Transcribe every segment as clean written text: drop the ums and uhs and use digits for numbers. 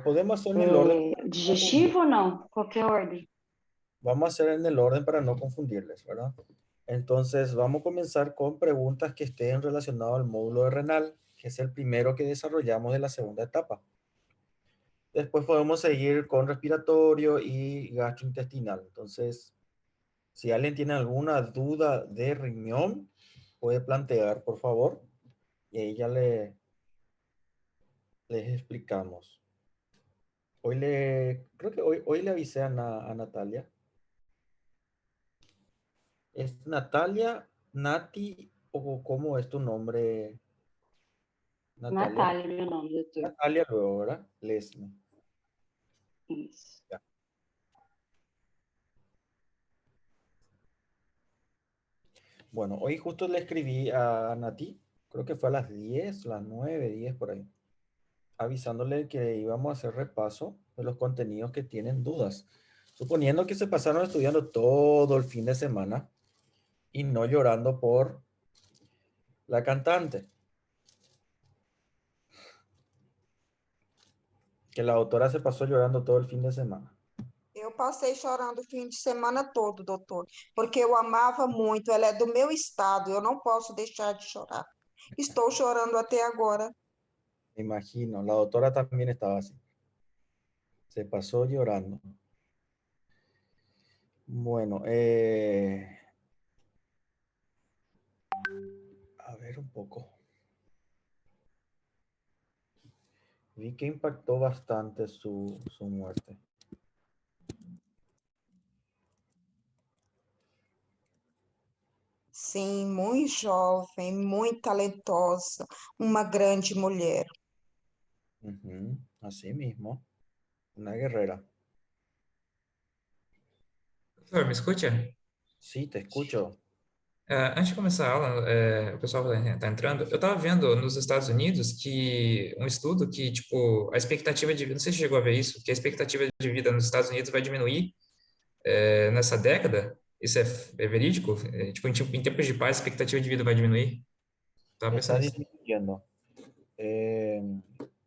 Podemos hacer en el orden para no confundir. Digestivo ou não? Qualquer ordem. Vamos a hacer en el orden para no confundirles, ¿verdad? Entonces, vamos a comenzar con preguntas que estén relacionadas al módulo de renal, que es el primero que desarrollamos de la segunda etapa. Después podemos seguir con respiratorio y gastrointestinal. Entonces, si alguien tiene alguna duda de riñón, puede plantear, por favor, y ahí ya les explicamos. Creo que hoy le avisé a Natalia. ¿Es Natalia, Nati o cómo es tu nombre, Natalia? Natália, meu nome, doutor. Natalia luego, ¿verdad? Lesme. Isso. Ya. Bueno, hoy justo le escribí a Nati, creo que fue a las 10, las 9, 10 por ahí, avisándole que íbamos a hacer repaso de los contenidos que tienen dudas. Suponiendo que se pasaron estudiando todo el fin de semana y no llorando por la cantante, que la autora se pasó llorando todo el fin de semana. Eu passei chorando o fim de semana todo, doutor, porque eu amava muito. Ela é do meu estado, eu não posso deixar de chorar. Estou chorando até agora. Me imagino, la autora también estaba así. Se pasó llorando. Bueno, a ver un poco. Vi que impactó bastante su muerte. Sim, muito jovem, muito talentosa, uma grande mulher. Ujú, así mismo, una guerrera. Professor, me escuta? Sí, te escucho. Antes de começar a aula, o pessoal está entrando. Eu estava vendo nos Estados Unidos que um estudo que, tipo, a expectativa de vida, não sei se você chegou a ver isso, que a expectativa de vida nos Estados Unidos vai diminuir nessa década. Isso é verídico? Tipo, em tempos de paz, a expectativa de vida vai diminuir? Estava Está pensando nisso. disminuyendo. Eh,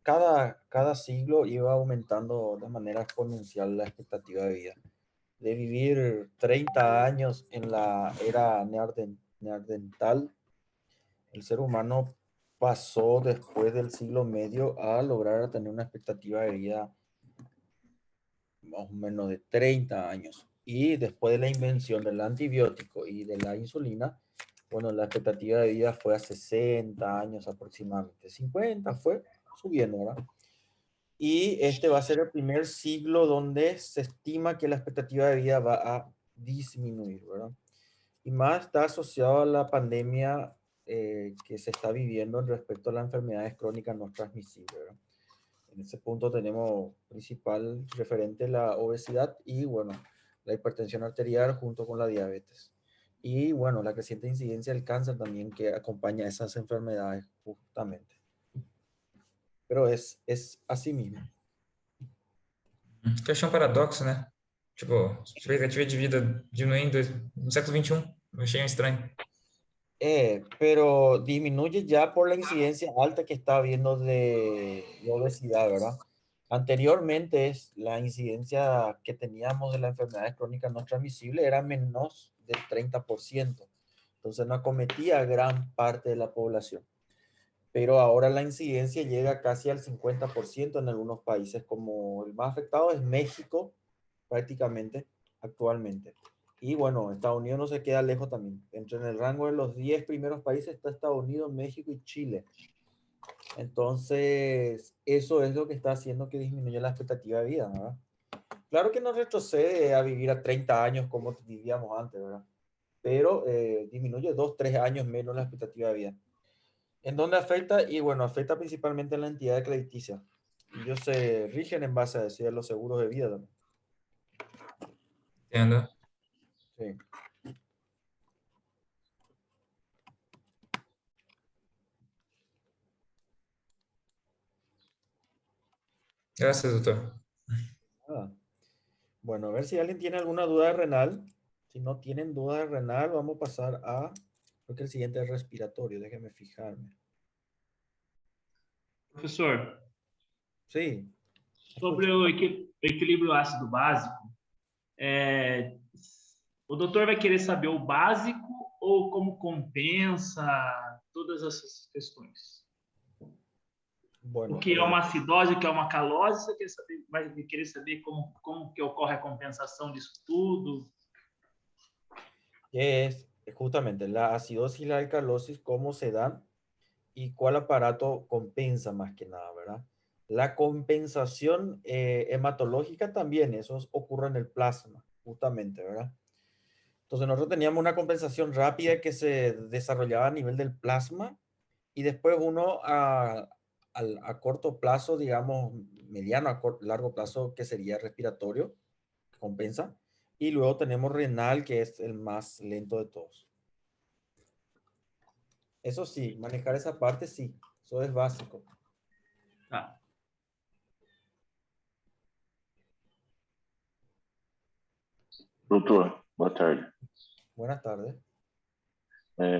cada siglo iba aumentando de manera exponencial la expectativa de vida. De vivir 30 años en la era neandertal, el ser humano pasó después del siglo medio a lograr tener una expectativa de vida más o menos de 30 años. Y después de la invención del antibiótico y de la insulina, bueno, la expectativa de vida fue a 60 años aproximadamente. 50 fue subiendo, ¿verdad? Y este va a ser el primer siglo donde se estima que la expectativa de vida va a disminuir, ¿verdad? Y más está asociado a la pandemia que se está viviendo respecto a las enfermedades crónicas no transmisibles, ¿verdad? En ese punto tenemos principal referente la obesidad y, bueno, la hipertensión arterial junto con la diabetes. Y, bueno, la creciente incidencia del cáncer también que acompaña a esas enfermedades justamente. Pero es así mismo. Que eu achei um paradoxo, né? Tipo, expectativa de vida diminuindo no século XXI. Eu achei estranho. Pero disminuye ya por la incidencia alta que está habiendo de obesidad, ¿verdad? Anteriormente la incidencia que teníamos de las enfermedades crónicas no transmisibles era menos del 30%. Entonces no acometía a gran parte de la población. Pero ahora la incidencia llega casi al 50% en algunos países, como el más afectado es México, prácticamente, actualmente. Y bueno, Estados Unidos no se queda lejos también. Entre en el rango de los 10 primeros países está Estados Unidos, México y Chile. Entonces, eso es lo que está haciendo que disminuya la expectativa de vida, ¿verdad? Claro que no retrocede a vivir a 30 años como vivíamos antes, ¿verdad? Pero disminuye 2, 3 años menos la expectativa de vida. ¿En dónde afecta? Y bueno, afecta principalmente en la entidad crediticia. Ellos se rigen en base a decir los seguros de vida también. Entendo. Sí. Graças, doutor. Ah. Bueno, a ver si alguien tiene alguna duda de renal. Si no tienen duda de renal, vamos a pasar a, creo que el siguiente es respiratorio. Déjeme fijarme. Professor, Sí, Sobre o equilíbrio ácido básico, o doutor vai querer saber o básico ou como compensa todas essas questões? Bueno, O que é uma acidose, o que é uma calose, você vai querer saber como que ocorre a compensação disso tudo? ¿qué es justamente la acidosis y la alcalosis? ¿Cómo se dan? ¿Y cuál aparato compensa más que nada, verdad? La compensación hematológica también, eso ocurre en el plasma, justamente, ¿verdad? Entonces nosotros teníamos una compensación rápida que se desarrollaba a nivel del plasma y después uno a corto plazo, digamos, mediano a largo plazo, que sería respiratorio, que compensa. Y luego tenemos renal, que es el más lento de todos. Eso sí, manejar esa parte sí, eso es básico. Tá. Doutor, boa tarde. Buenas tardes.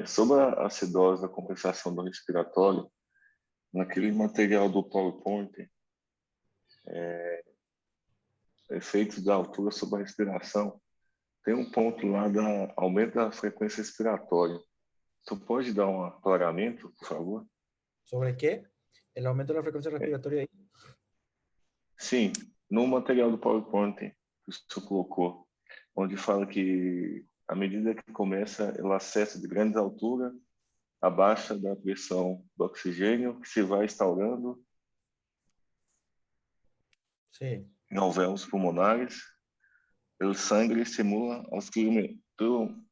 Sobre a acidose da compensação do respiratório, naquele material do PowerPoint, efeitos da altura sobre a respiração, tem um ponto lá da aumento da frequência respiratória. Você pode dar um aclaramento, por favor? ¿Sobre qué? El aumento de la frecuencia respiratoria ahí. Sim, no material do PowerPoint que o senhor colocou, onde fala que à medida que começa o acesso de grandes alturas, a baixa da pressão do oxigênio que se vai instaurando Sí. em alvéolos pulmonares, o sangue estimula os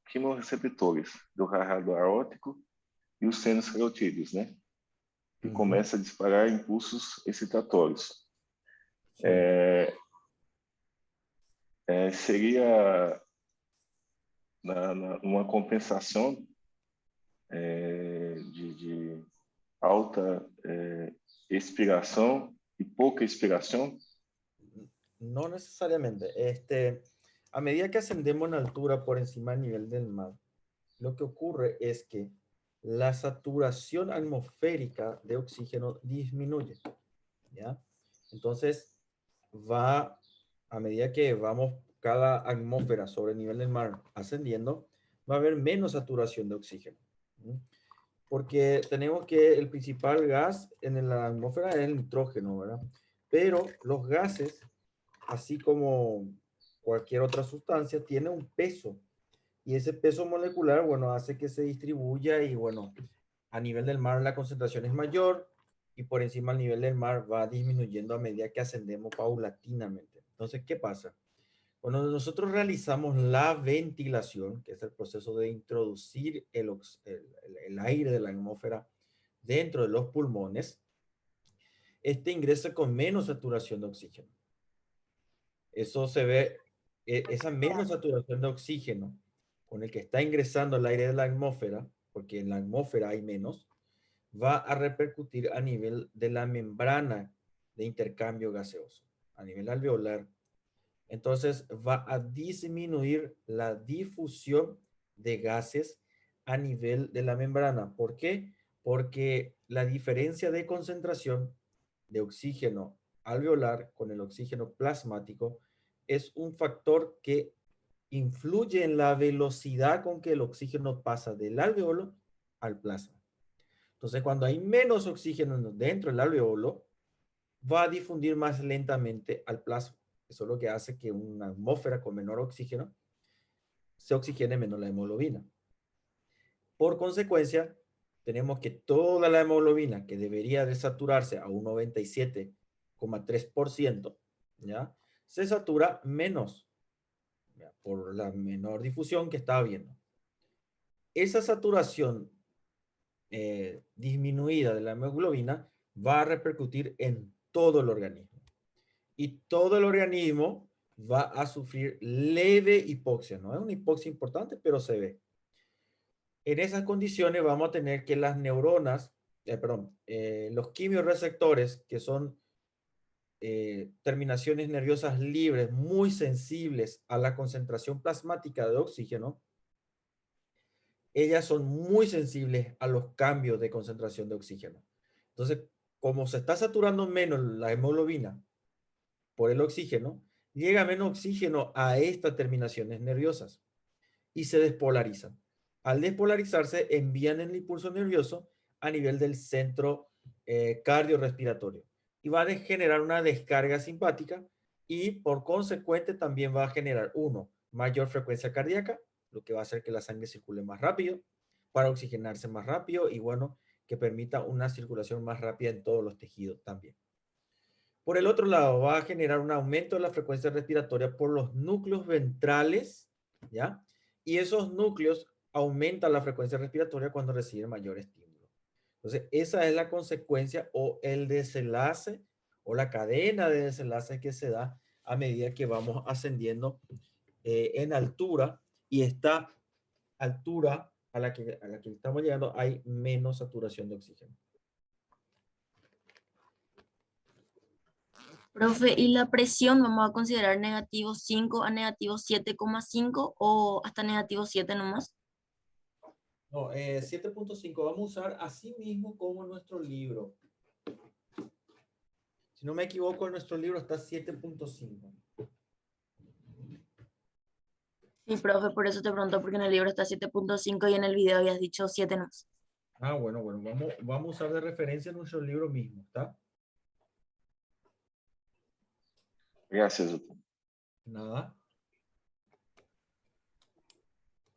quimioreceptores do radar aórtico e os senos carotídeos, né? E começa a disparar impulsos excitatórios. Sí. Seria uma compensação de alta expiração y pouca expiración? No necesariamente. A medida que ascendemos en altura por encima del nivel del mar, lo que ocurre es que la saturación atmosférica de oxígeno disminuye, ¿ya? Entonces, a medida que vamos cada atmósfera sobre el nivel del mar ascendiendo, va a haber menos saturación de oxígeno. ¿Sí? Porque tenemos que el principal gas en la atmósfera es el nitrógeno, ¿verdad? Pero los gases, así como cualquier otra sustancia, tiene un peso. Y ese peso molecular, bueno, hace que se distribuya y, bueno, a nivel del mar la concentración es mayor y por encima del nivel del mar va disminuyendo a medida que ascendemos paulatinamente. Entonces, ¿qué pasa? Cuando nosotros realizamos la ventilación, que es el proceso de introducir el aire de la atmósfera dentro de los pulmones, este ingresa con menos saturación de oxígeno. Eso se ve, esa menos saturación de oxígeno con el que está ingresando el aire de la atmósfera, porque en la atmósfera hay menos, va a repercutir a nivel de la membrana de intercambio gaseoso, a nivel alveolar. Entonces va a disminuir la difusión de gases a nivel de la membrana. ¿Por qué? Porque la diferencia de concentración de oxígeno alveolar con el oxígeno plasmático es un factor que influye en la velocidad con que el oxígeno pasa del alveolo al plasma. Entonces, cuando hay menos oxígeno dentro del alveolo, va a difundir más lentamente al plasma. Eso es lo que hace que una atmósfera con menor oxígeno se oxigene menos la hemoglobina. Por consecuencia, tenemos que toda la hemoglobina que debería de saturarse a un 97,3%, ¿ya? Se satura menos, ¿ya? Por la menor difusión que está habiendo. Esa saturación disminuida de la hemoglobina va a repercutir en todo el organismo. Y todo el organismo va a sufrir leve hipoxia. No es una hipoxia importante, pero se ve. En esas condiciones vamos a tener que las neuronas, los quimiorreceptores, que son terminaciones nerviosas libres muy sensibles a la concentración plasmática de oxígeno, ellas son muy sensibles a los cambios de concentración de oxígeno. Entonces, como se está saturando menos la hemoglobina por el oxígeno, llega menos oxígeno a estas terminaciones nerviosas y se despolarizan. Al despolarizarse, envían el impulso nervioso a nivel del centro cardiorrespiratorio y va a generar una descarga simpática y por consecuente también va a generar, uno, mayor frecuencia cardíaca, lo que va a hacer que la sangre circule más rápido, para oxigenarse más rápido y bueno, que permita una circulación más rápida en todos los tejidos también. Por el otro lado, va a generar un aumento de la frecuencia respiratoria por los núcleos ventrales, ¿ya? Y esos núcleos aumentan la frecuencia respiratoria cuando reciben mayor estímulo. Entonces, esa es la consecuencia o el desenlace o la cadena de desenlace que se da a medida que vamos ascendiendo en altura, y esta altura a la que estamos llegando hay menos saturación de oxígeno. Profe, ¿y la presión vamos a considerar negativo 5 a negativo 7,5 o hasta negativo 7 nomás? No, 7.5 vamos a usar así mismo como en nuestro libro. Si no me equivoco, en nuestro libro está 7.5. Sí, profe, por eso te pregunto, porque en el libro está 7,5 y en el video habías dicho 7 nomás. Ah, bueno, vamos a usar de referencia nuestro libro mismo, ¿está? Gracias, doutor. Nada.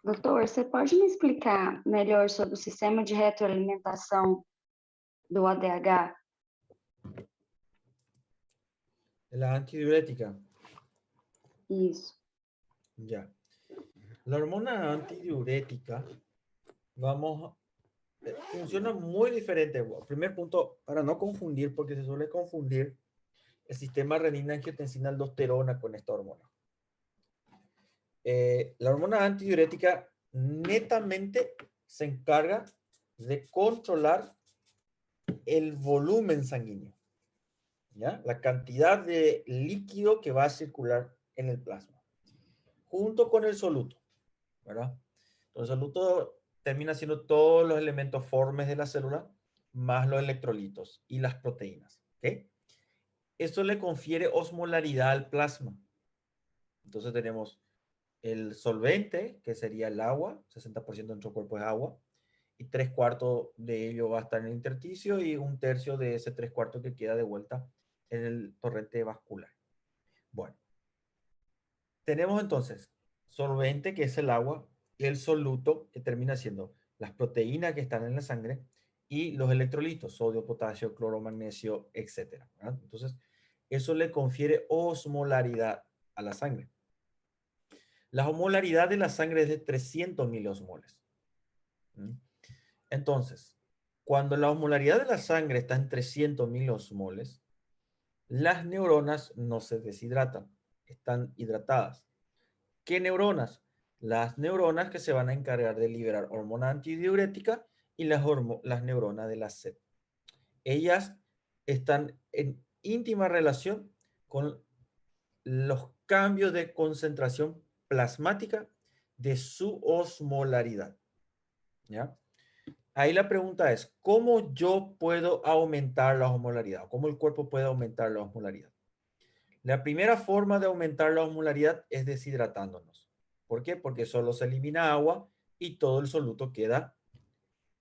Doutor, você pode me explicar melhor sobre o sistema de retroalimentação do ADH? La antidiurética. Isso. Ya. La hormona antidiurética, funciona muy diferente. Primer punto, para no confundir, porque se suele confundir el sistema renina-angiotensina-aldosterona con esta hormona. La hormona antidiurética netamente se encarga de controlar el volumen sanguíneo, ¿ya? La cantidad de líquido que va a circular en el plasma, junto con el soluto, ¿verdad? Entonces, el soluto termina siendo todos los elementos formes de la célula, más los electrolitos y las proteínas, ¿ok? Esto le confiere osmolaridad al plasma. Entonces tenemos el solvente, que sería el agua, 60% de nuestro cuerpo es agua, y 3/4 de ello va a estar en el intersticio y 1/3 de ese 3/4 que queda de vuelta en el torrente vascular. Bueno, tenemos entonces solvente, que es el agua, y el soluto, que termina siendo las proteínas que están en la sangre, y los electrolitos, sodio, potasio, cloro, magnesio, etc. Entonces, eso le confiere osmolaridad a la sangre. La osmolaridad de la sangre es de 300 miliosmoles. Entonces, cuando la osmolaridad de la sangre está en 300 miliosmoles, las neuronas no se deshidratan, están hidratadas. ¿Qué neuronas? Las neuronas que se van a encargar de liberar hormona antidiurética y las neuronas de la sed. Ellas están en íntima relación con los cambios de concentración plasmática de su osmolaridad, ¿ya? Ahí la pregunta es, ¿cómo yo puedo aumentar la osmolaridad? ¿Cómo el cuerpo puede aumentar la osmolaridad? La primera forma de aumentar la osmolaridad es deshidratándonos. ¿Por qué? Porque solo se elimina agua y todo el soluto queda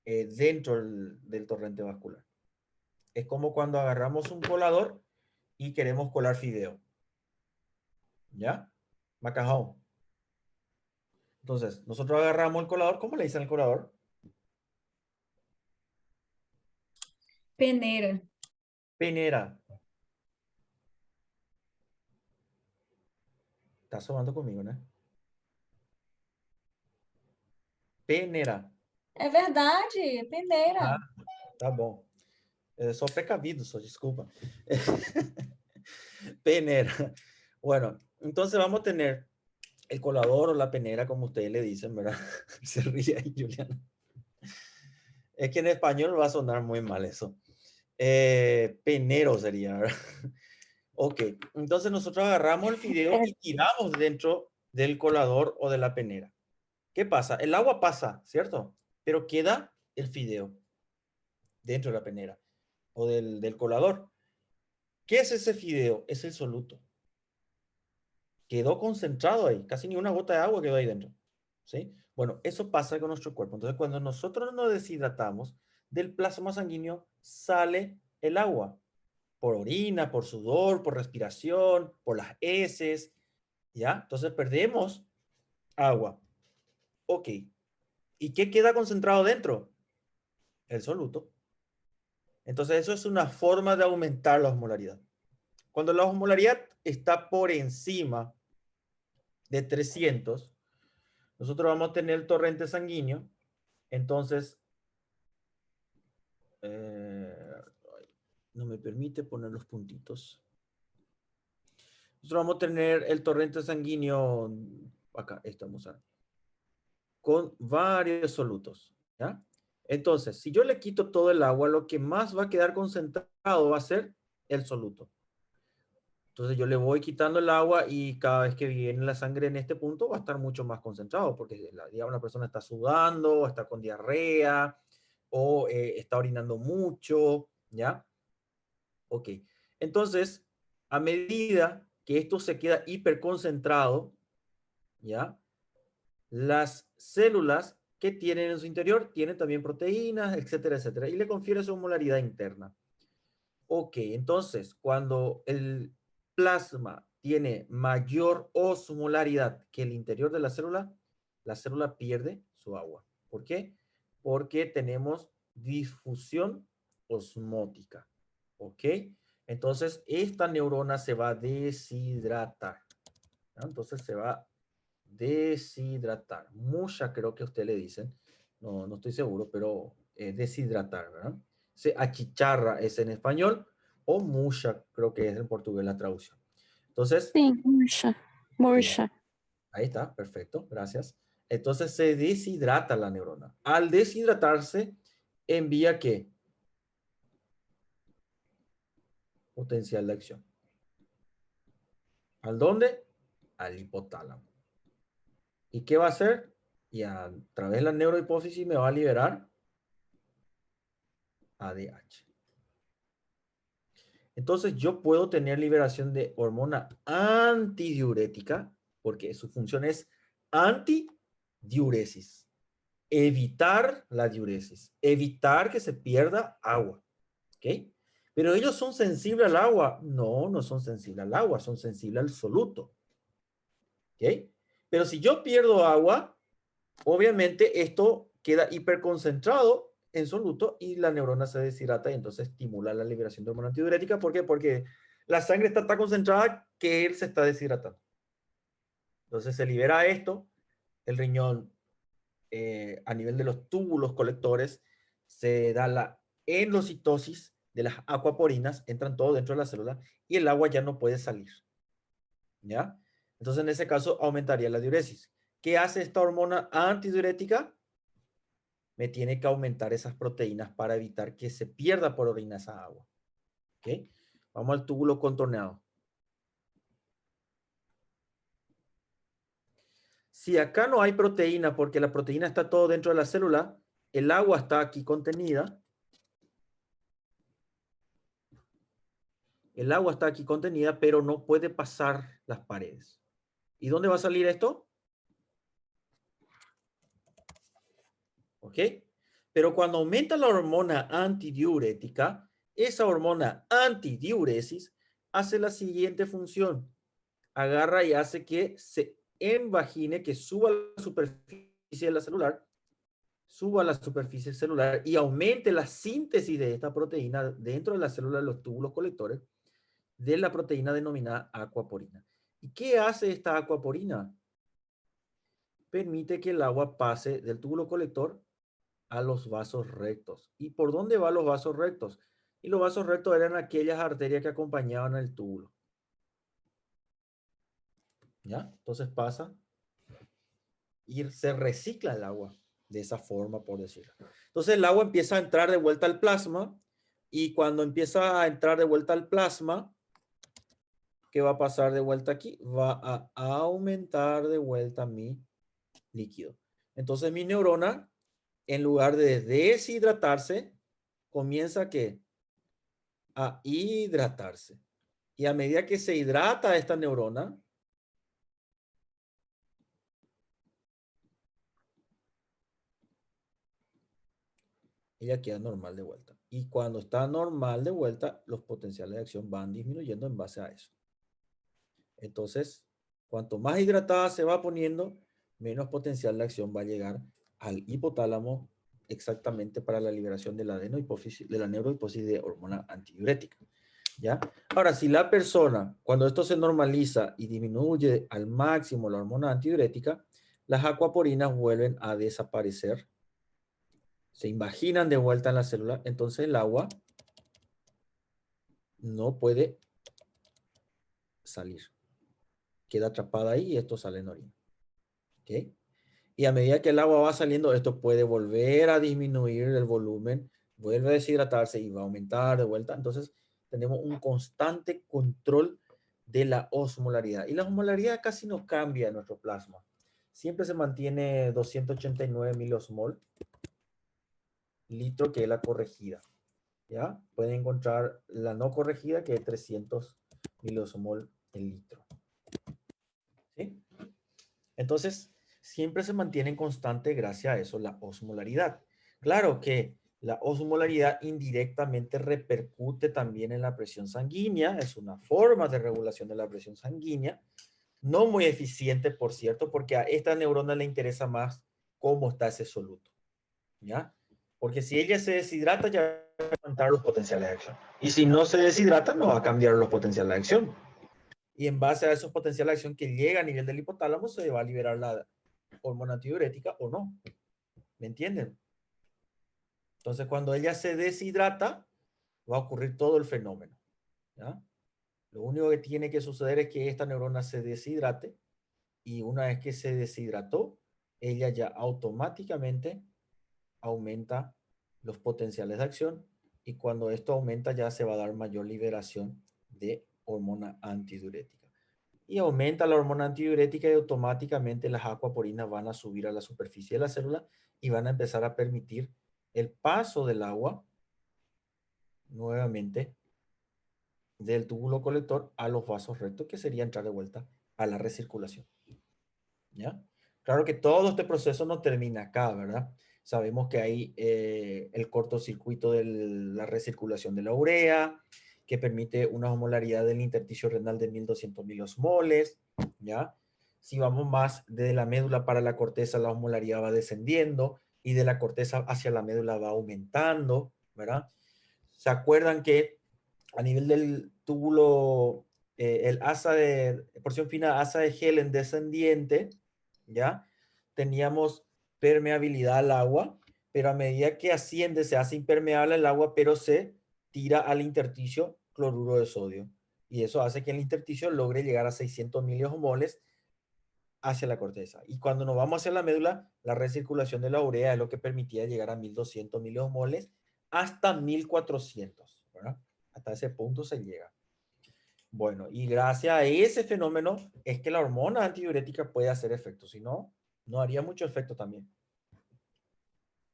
dentro del torrente vascular. Es como cuando agarramos un colador y queremos colar fideo. ¿Ya? Macajón. Entonces, nosotros agarramos el colador. ¿Cómo le dicen al colador? Peneira. Penera. Está sonando conmigo, ¿no? Peneira. É verdade, é peneira. Ah, tá bom. Eu sou precavido, disculpa. Penera. Bueno, entonces vamos a tener el colador o la penera, como ustedes le dicen, ¿verdad? Se ríe ahí, Juliana. Es que en español va a sonar muy mal eso. Penero sería, ¿verdad? Ok, entonces nosotros agarramos el fideo y tiramos dentro del colador o de la penera. ¿Qué pasa? El agua pasa, ¿cierto? Pero queda el fideo dentro de la penera o del colador. ¿Qué es ese fideo? Es el soluto. quedó concentrado ahí, casi ni una gota de agua quedó ahí dentro. ¿Sí? Bueno, eso pasa con nuestro cuerpo. Entonces, cuando nosotros nos deshidratamos, del plasma sanguíneo sale el agua, por orina, por sudor, por respiración, por las heces, ¿ya? Entonces perdemos agua. Ok. ¿Y qué queda concentrado dentro? El soluto. Entonces, eso es una forma de aumentar la osmolaridad. Cuando la osmolaridad está por encima de 300, nosotros vamos a tener el torrente sanguíneo. Entonces, no me permite poner los puntitos. Nosotros vamos a tener el torrente sanguíneo, acá estamos, con varios solutos, ¿ya? Entonces, si yo le quito todo el agua, lo que más va a quedar concentrado va a ser el soluto. Entonces yo le voy quitando el agua y cada vez que viene la sangre en este punto va a estar mucho más concentrado, porque digamos, la persona está sudando, está con diarrea, o está orinando mucho, ¿ya? Ok. Entonces, a medida que esto se queda hiperconcentrado, ¿ya? Las células que tienen en su interior tienen también proteínas, etcétera, etcétera, y le confiere su osmolaridad interna. Ok, entonces, cuando el plasma tiene mayor osmolaridad que el interior de la célula pierde su agua. ¿Por qué? Porque tenemos difusión osmótica. ¿Ok? Entonces, esta neurona se va a deshidratar, ¿no? Entonces, se va a deshidratar. Mucha creo que a usted le dicen. No, no estoy seguro, pero deshidratar, ¿verdad? Se achicharra es en español, o mucha creo que es en portugués la traducción. Entonces, Sí, murcha. Murcha. ahí está, perfecto, gracias. Entonces se deshidrata la neurona. Al deshidratarse, envía ¿qué? Potencial de acción. ¿Al dónde? Al hipotálamo. ¿Y qué va a hacer? Y a través de la neurohipófisis me va a liberar ADH. Entonces yo puedo tener liberación de hormona antidiurética, porque su función es antidiuresis. Evitar la diuresis. Evitar que se pierda agua. ¿Ok? Pero ellos son sensibles al agua. No, no son sensibles al agua, son sensibles al soluto. ¿Ok? Pero si yo pierdo agua, obviamente esto queda hiperconcentrado en soluto y la neurona se deshidrata y entonces estimula la liberación de hormona antidiurética. ¿Por qué? Porque la sangre está tan concentrada que él se está deshidratando. Entonces se libera esto, el riñón a nivel de los túbulos colectores se da la endocitosis de las acuaporinas, entran todo dentro de la célula y el agua ya no puede salir. ¿Ya? Entonces en ese caso aumentaría la diuresis. ¿Qué hace esta hormona antidiurética? Me tiene que aumentar esas proteínas para evitar que se pierda por orina esa agua. ¿Ok? Vamos al túbulo contorneado. Si acá no hay proteína, porque la proteína está todo dentro de la célula, el agua está aquí contenida. El agua está aquí contenida, pero no puede pasar las paredes. ¿Y dónde va a salir esto? ¿Ok? Pero cuando aumenta la hormona antidiurética, esa hormona antidiuresis hace la siguiente función. Agarra y hace que se envagine, que suba a la superficie de la celular, suba a la superficie celular y aumente la síntesis de esta proteína dentro de la célula de los túbulos colectores de la proteína denominada acuaporina. ¿Y qué hace esta acuaporina? Permite que el agua pase del túbulo colector a los vasos rectos. ¿Y por dónde van los vasos rectos? Y los vasos rectos eran aquellas arterias que acompañaban el túbulo. ¿Ya? Entonces pasa y se recicla el agua de esa forma, por decirlo. Entonces el agua empieza a entrar de vuelta al plasma y cuando empieza a entrar de vuelta al plasma, ¿qué va a pasar de vuelta aquí? Va a aumentar de vuelta mi líquido. Entonces mi neurona, en lugar de deshidratarse, comienza ¿qué? A hidratarse. Y a medida que se hidrata esta neurona, ella queda normal de vuelta. Y cuando está normal de vuelta, los potenciales de acción van disminuyendo en base a eso. Entonces, cuanto más hidratada se va poniendo, menos potencial de acción va a llegar al hipotálamo exactamente para la liberación de la neurohipófisis de hormona antidiurética. ¿Ya? Ahora, si la persona, cuando esto se normaliza y disminuye al máximo la hormona antidiurética, las acuaporinas vuelven a desaparecer, se imaginan de vuelta en la célula, entonces el agua no puede salir. Queda atrapada ahí y esto sale en orina. ¿Okay? Y a medida que el agua va saliendo, esto puede volver a disminuir el volumen, vuelve a deshidratarse y va a aumentar de vuelta. Entonces, tenemos un constante control de la osmolaridad. Y la osmolaridad casi no cambia en nuestro plasma. Siempre se mantiene 289 miliosmol litro, que es la corregida. ¿Ya? Pueden encontrar la no corregida, que es 300 miliosmol el litro. ¿Sí? Entonces, siempre se mantiene en constante gracias a eso la osmolaridad. Claro que la osmolaridad indirectamente repercute también en la presión sanguínea, es una forma de regulación de la presión sanguínea, no muy eficiente, por cierto, porque a esta neurona le interesa más cómo está ese soluto, ¿ya? Porque si ella se deshidrata, ya va a aumentar los potenciales de acción. Y si no se deshidrata, no va a cambiar los potenciales de acción. Y en base a esos potenciales de acción que llega a nivel del hipotálamo, se va a liberar la hormona antidiurética o no. ¿Me entienden? Entonces, cuando ella se deshidrata, va a ocurrir todo el fenómeno. ¿Ya? Lo único que tiene que suceder es que esta neurona se deshidrate, y una vez que se deshidrató, ella ya automáticamente aumenta los potenciales de acción, y cuando esto aumenta ya se va a dar mayor liberación de hormona antidiurética. Y aumenta la hormona antidiurética y automáticamente las acuaporinas van a subir a la superficie de la célula y van a empezar a permitir el paso del agua nuevamente del túbulo colector a los vasos rectos, que sería entrar de vuelta a la recirculación. ¿Ya? Claro que todo este proceso no termina acá, ¿verdad? Sabemos que hay el cortocircuito de la recirculación de la urea, que permite una osmolaridad del intersticio renal de 1200 miliosmoles, ¿ya? Si vamos más de la médula para la corteza, la osmolaridad va descendiendo, y de la corteza hacia la médula va aumentando, ¿verdad? ¿Se acuerdan que a nivel del túbulo, el asa de porción fina, asa de Helen descendiente, ¿ya? Teníamos permeabilidad al agua, pero a medida que asciende se hace impermeable el agua, pero se tira al intersticio cloruro de sodio. Y eso hace que el intersticio logre llegar a 600 miliosmoles hacia la corteza. Y cuando nos vamos hacia la médula, la recirculación de la urea es lo que permitía llegar a 1200 miliosmoles hasta 1400, ¿verdad? Hasta ese punto se llega. Bueno, y gracias a ese fenómeno es que la hormona antidiurética puede hacer efecto. Si no, no haría mucho efecto también.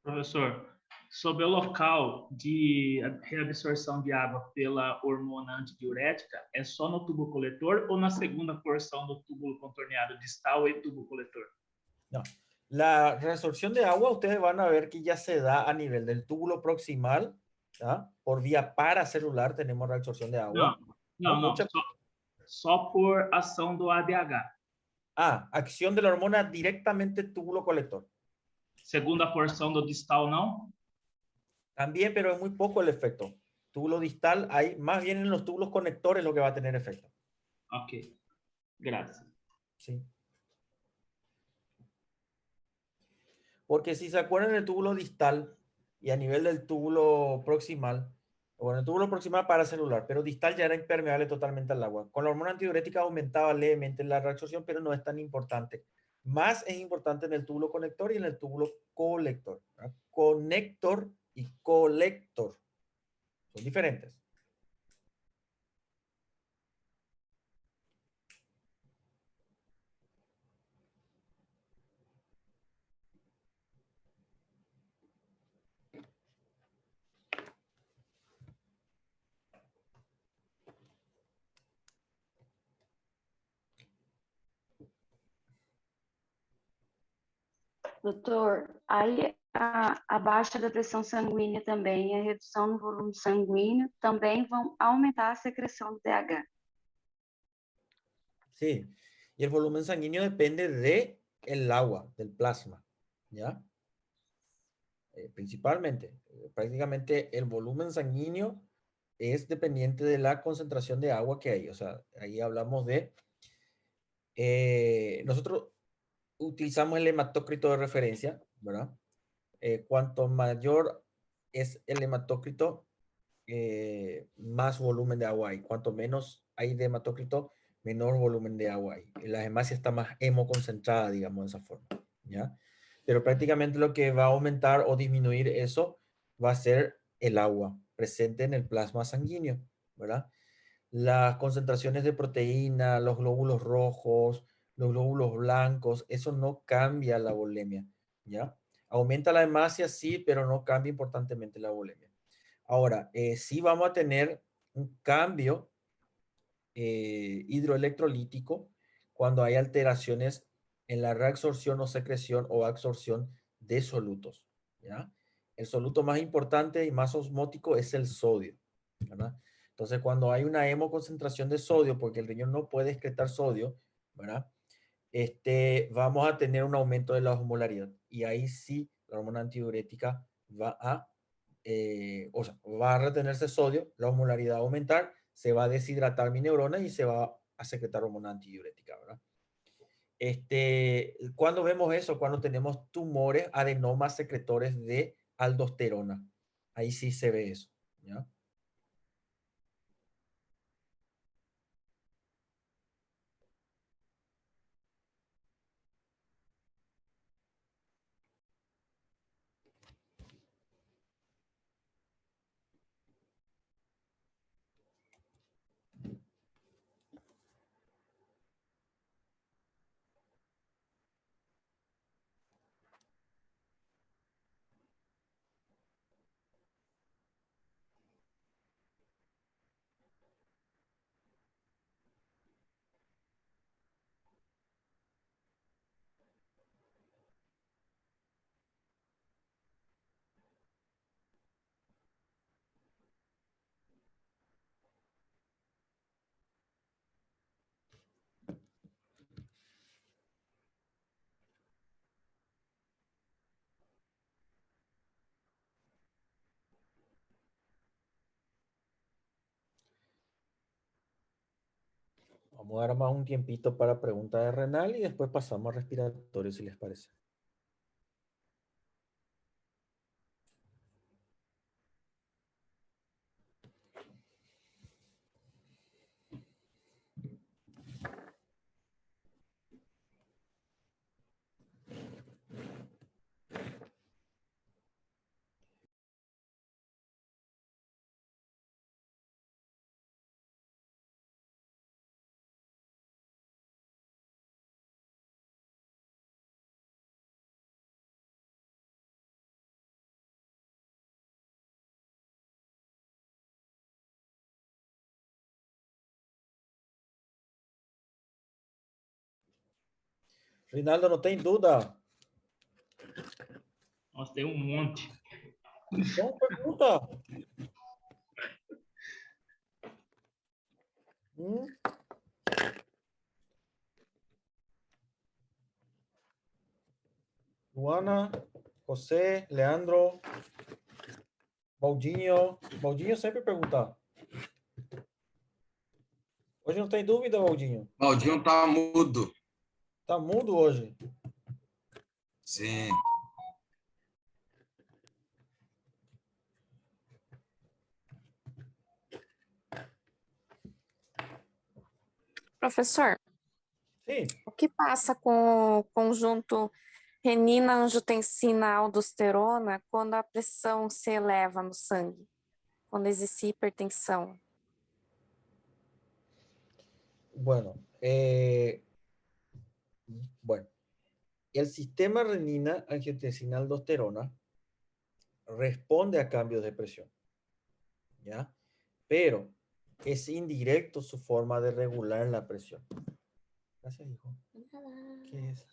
Professor, sobre o local de reabsorção de água pela hormona antidiurética, é só no tubo coletor ou na segunda porção do túbulo contorneado distal e tubo coletor? No. La reabsorción de agua, ustedes van a ver que ya se da a nivel del túbulo proximal, ¿ya? Por vía paracelular tenemos reabsorción de agua. Não. Só por ação do ADH. Acción de la hormona directamente túbulo colector. Segunda porção do distal, não? También, pero es muy poco el efecto. Túbulo distal, hay más bien en los túbulos conectores lo que va a tener efecto. Ok, gracias. Sí. Porque si se acuerdan del túbulo distal y a nivel del túbulo proximal, bueno, el túbulo proximal paracelular, pero distal ya era impermeable totalmente al agua. Con la hormona antidiurética aumentaba levemente la reabsorción, pero no es tan importante. Más es importante en el túbulo conector y en el túbulo colector, ¿verdad? Conector y colector son diferentes. Doutor, aí a baixa da pressão sanguínea também, a redução no volume sanguíneo também vão aumentar a secreção do DH. Sí, y el volumen sanguíneo depende de el agua, del plasma, ¿ya? Principalmente, prácticamente el volumen sanguíneo es dependiente de la concentración de agua que hay. O sea, ahí hablamos de... nosotros utilizamos el hematócrito de referencia, ¿verdad? Cuanto mayor es el hematócrito, más volumen de agua hay. Cuanto menos hay de hematócrito, menor volumen de agua hay. La hemoglobina está más hemoconcentrada, digamos, de esa forma, ¿ya? Pero prácticamente lo que va a aumentar o disminuir eso va a ser el agua presente en el plasma sanguíneo, ¿verdad? Las concentraciones de proteína, los glóbulos rojos, los glóbulos blancos, eso no cambia la volemia, ¿ya? Aumenta la hemoglobina, sí, pero no cambia importantemente la volemia. Ahora, sí vamos a tener un cambio hidroelectrolítico cuando hay alteraciones en la reabsorción o secreción o absorción de solutos, ¿ya? El soluto más importante y más osmótico es el sodio, ¿verdad? Entonces, cuando hay una hemoconcentración de sodio, porque el riñón no puede excretar sodio, ¿verdad? Vamos a tener un aumento de la osmolaridad. Y ahí sí, la hormona antidiurética va a, va a retenerse sodio, la osmolaridad va a aumentar, se va a deshidratar mi neurona y se va a secretar hormona antidiurética, ¿verdad? ¿Cuándo vemos eso? Cuando tenemos tumores, adenomas secretores de aldosterona. Ahí sí se ve eso, ¿ya? Vamos a dar más un tiempito para preguntas de renal y después pasamos a respiratorio, si les parece. Rinaldo, não tem dúvida? Nossa, tem um monte. Então, pergunta. Luana, José, Leandro, Valdinho. Valdinho sempre pergunta. Hoje não tem dúvida, Valdinho? Valdinho tá mudo. Tá mudo hoje. Sim. Professor, Sim. o que passa com o conjunto renina, angiotensina, aldosterona quando a pressão se eleva no sangue? Quando existe hipertensão? Bueno, el sistema renina, angiotensina, aldosterona responde a cambios de presión, ¿ya? Pero es indirecto su forma de regular la presión. Gracias, hijo. ¿Qué es?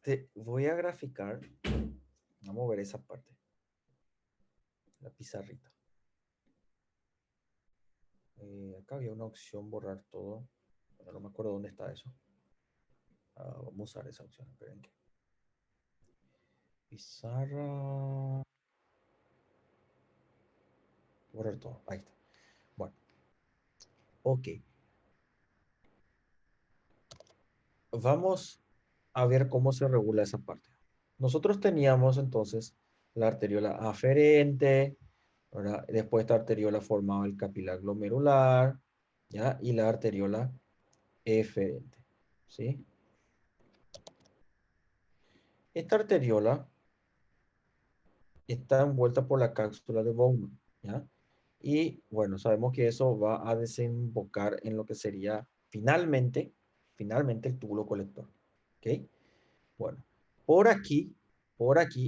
Te voy a graficar. Vamos a ver esa parte. La pizarrita. Acá había una opción borrar todo. Bueno, no me acuerdo dónde está eso. Vamos a usar esa opción. Esperen que. Pizarra. Borrar todo. Ahí está. Bueno. Ok. Vamos a ver cómo se regula esa parte. Nosotros teníamos entonces la arteriola aferente, ¿verdad? Después esta arteriola formaba el capilar glomerular, ¿ya? Y la arteriola eferente, ¿sí? Esta arteriola está envuelta por la cápsula de Bowman, ¿ya? Y bueno, sabemos que eso va a desembocar en lo que sería finalmente el túbulo colector, ¿ok? Bueno, por aquí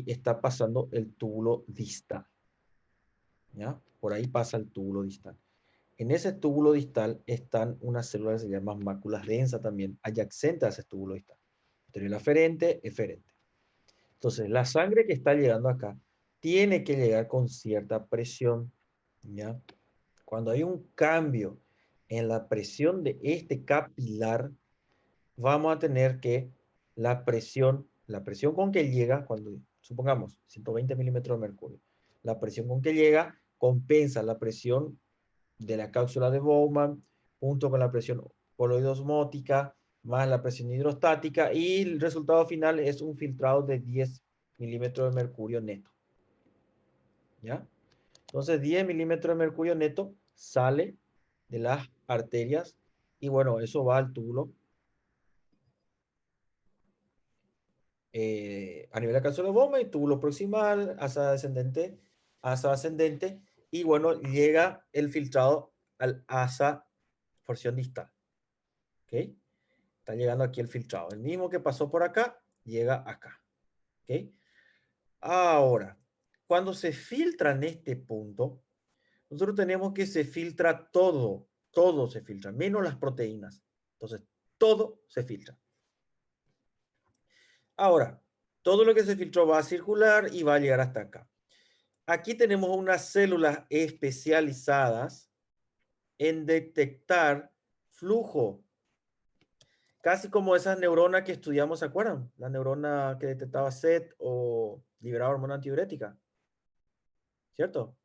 está pasando el túbulo distal, ¿ya? Por ahí pasa el túbulo distal. En ese túbulo distal están unas células que se llaman máculas densas también, adyacentes a ese túbulo distal. Arteriola aferente, eferente. Entonces, la sangre que está llegando acá tiene que llegar con cierta presión, ¿ya? Cuando hay un cambio en la presión de este capilar, vamos a tener que la presión con que llega, cuando supongamos 120 milímetros de mercurio, la presión con que llega compensa la presión de la cápsula de Bowman junto con la presión coloidosmótica más la presión hidrostática y el resultado final es un filtrado de 10 milímetros de mercurio neto. ¿Ya? Entonces 10 milímetros de mercurio neto sale de las arterias y bueno, eso va al túbulo a nivel de cápsula de Bowman y túbulo proximal, asa ascendente y bueno, llega el filtrado al asa porción distal. ¿Ok? Está llegando aquí el filtrado. El mismo que pasó por acá, llega acá. ¿Ok? Ahora, cuando se filtra en este punto, nosotros tenemos que se filtra todo. Todo se filtra, menos las proteínas. Entonces, todo se filtra. Ahora, todo lo que se filtró va a circular y va a llegar hasta acá. Aquí tenemos unas células especializadas en detectar flujo. Casi como esas neuronas que estudiamos, ¿se acuerdan? La neurona que detectaba sed o liberaba hormona antidiurética. ¿Cierto?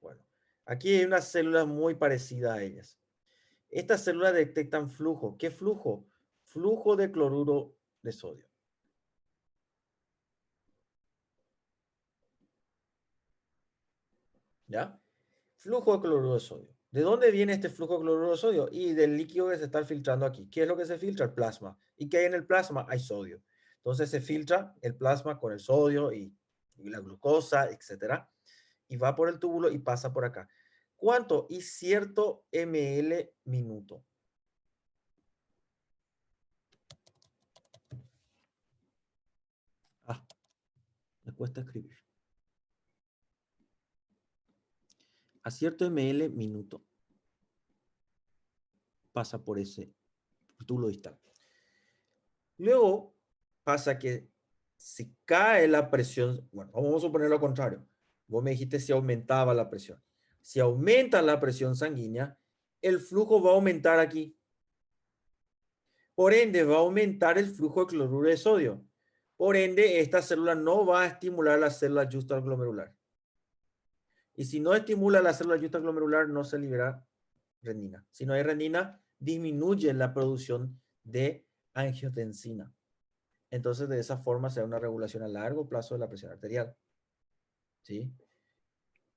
Bueno, aquí hay unas células muy parecidas a ellas. Estas células detectan flujo. ¿Qué flujo? Flujo de cloruro de sodio. ¿Ya? Flujo de cloruro de sodio. ¿De dónde viene este flujo de cloruro de sodio? Y del líquido que se está filtrando aquí. ¿Qué es lo que se filtra? El plasma. ¿Y qué hay en el plasma? Hay sodio. Entonces se filtra el plasma con el sodio y la glucosa, etcétera. Y va por el túbulo y pasa por acá. ¿Cuánto? Y cierto ml minuto. Me cuesta escribir. A cierto ml minuto pasa por ese túbulo distal. Luego pasa que si cae la presión, bueno, vamos a suponer lo contrario. Vos me dijiste si aumentaba la presión. Si aumenta la presión sanguínea, el flujo va a aumentar aquí. Por ende, va a aumentar el flujo de cloruro de sodio. Por ende, esta célula no va a estimular la célula justa glomerular. Y si no estimula la célula justa glomerular, no se libera renina. Si no hay renina, disminuye la producción de angiotensina. Entonces, de esa forma se da una regulación a largo plazo de la presión arterial. ¿Sí?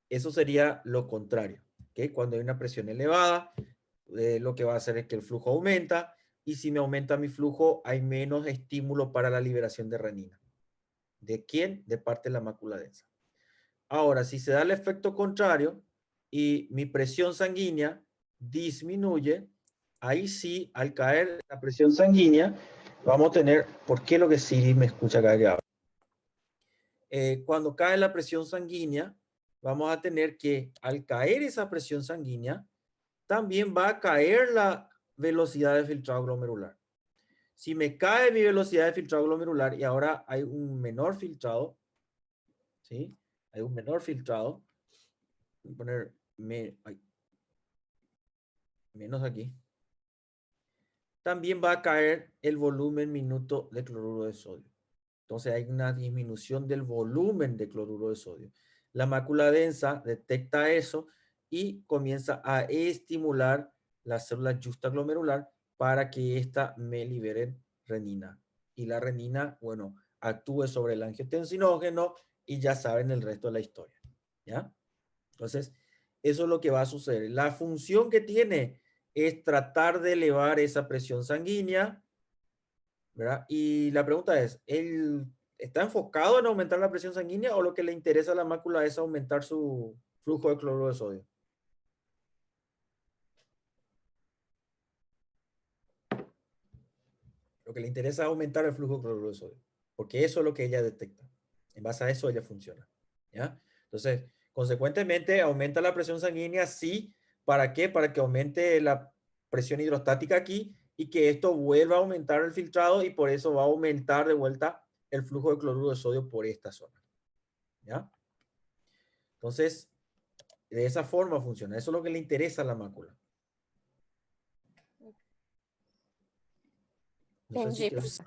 Eso sería lo contrario. ¿Okay? Cuando hay una presión elevada, lo que va a hacer es que el flujo aumenta y si me aumenta mi flujo, hay menos estímulo para la liberación de renina. ¿De quién? De parte de la mácula densa. Ahora, si se da el efecto contrario y mi presión sanguínea disminuye, ahí sí, al caer la presión sanguínea, vamos a tener, ¿por qué lo que Siri me escucha cada que hablo? Cuando cae la presión sanguínea, vamos a tener que, al caer esa presión sanguínea, también va a caer la velocidad de filtrado glomerular. Si me cae mi velocidad de filtrado glomerular y ahora hay un menor filtrado, ¿sí? Hay un menor filtrado. Voy a poner menos aquí. También va a caer el volumen minuto de cloruro de sodio. Entonces hay una disminución del volumen de cloruro de sodio. La mácula densa detecta eso y comienza a estimular la célula justa glomerular para que ésta me libere renina. Y la renina, bueno, actúe sobre el angiotensinógeno y ya saben el resto de la historia. ¿Ya? Entonces, eso es lo que va a suceder. La función que tiene es tratar de elevar esa presión sanguínea, ¿verdad? Y la pregunta es, ¿él está enfocado en aumentar la presión sanguínea o lo que le interesa a la mácula es aumentar su flujo de cloruro de sodio? Lo que le interesa es aumentar el flujo de cloruro de sodio, porque eso es lo que ella detecta. En base a eso ella funciona, ¿ya? Entonces, consecuentemente, aumenta la presión sanguínea, sí. ¿Para qué? Para que aumente la presión hidrostática aquí y que esto vuelva a aumentar el filtrado y por eso va a aumentar de vuelta el flujo de cloruro de sodio por esta zona, ¿ya? Entonces, de esa forma funciona. Eso es lo que le interesa a la mácula. No sé si Entendi, quedó. professor.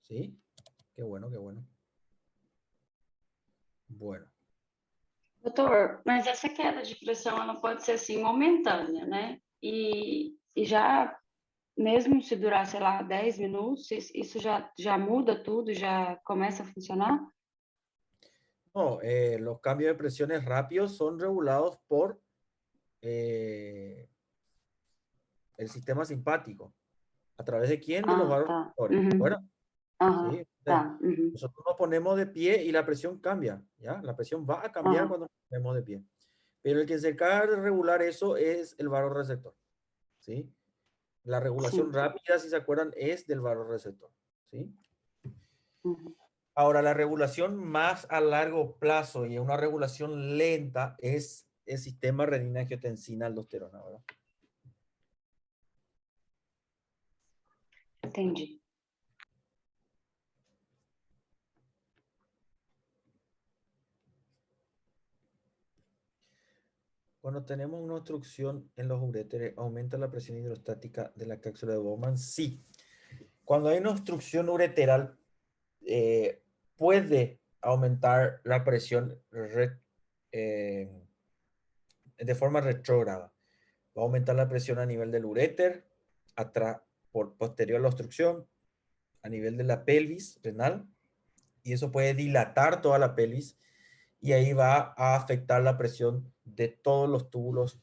¿Sí? Qué bueno, qué bueno. Bueno. Doutor, mas essa queda de pressão, ela pode ser assim momentânea, né? E já, mesmo se durar, sei lá, 10 minutos, isso já muda tudo, já começa a funcionar? No, los cambios de presiones rápidos son regulados por el sistema simpático. ¿A través de quién? De los Ah, tá. vasoconstrictores. Bueno, Aham, sí. tá. Nosotros nos ponemos de pie y la presión cambia, ¿ya? La presión va a cambiar Aham. cuando nos ponemos de pie. Pero el que se encarga de regular eso es el vasoreceptor, ¿sí? La regulación Sim. rápida, si se acuerdan, es del vasoreceptor, ¿sí? Uhum. Ahora, la regulación más a largo plazo y una regulación lenta es el sistema renina-angiotensina-aldosterona, ¿verdad? Entendi. Cuando tenemos una obstrucción en los uréteres, ¿aumenta la presión hidrostática de la cápsula de Bowman? Sí. Cuando hay una obstrucción ureteral, puede aumentar la presión de forma retrógrada. Va a aumentar la presión a nivel del uréter, posterior a la obstrucción, a nivel de la pelvis renal, y eso puede dilatar toda la pelvis, y ahí va a afectar la presión de todos los túbulos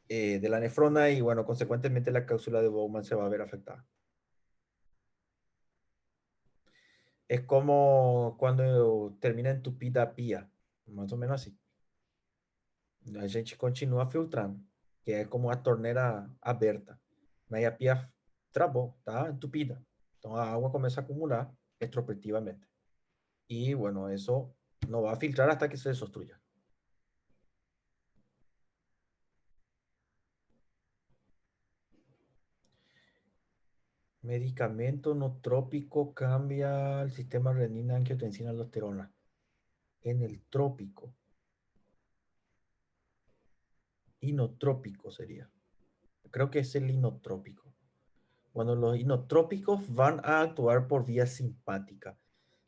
de la nefrona, y bueno, consecuentemente la cápsula de Bowman se va a ver afectada. Es como quando termina entupida a pia, mais ou menos assim. A gente continua filtrando, que é como a torneira aberta, mas a pia travou, tá entupida. Então a água começa a acumular extrospectivamente. Y bueno, eso no va a filtrar hasta que se desobstruya. Medicamento no trópico cambia el sistema renina, angiotensina, aldosterona. En el trópico. Inotrópico sería. Creo que es el inotrópico. Cuando los inotrópicos van a actuar por vía simpática.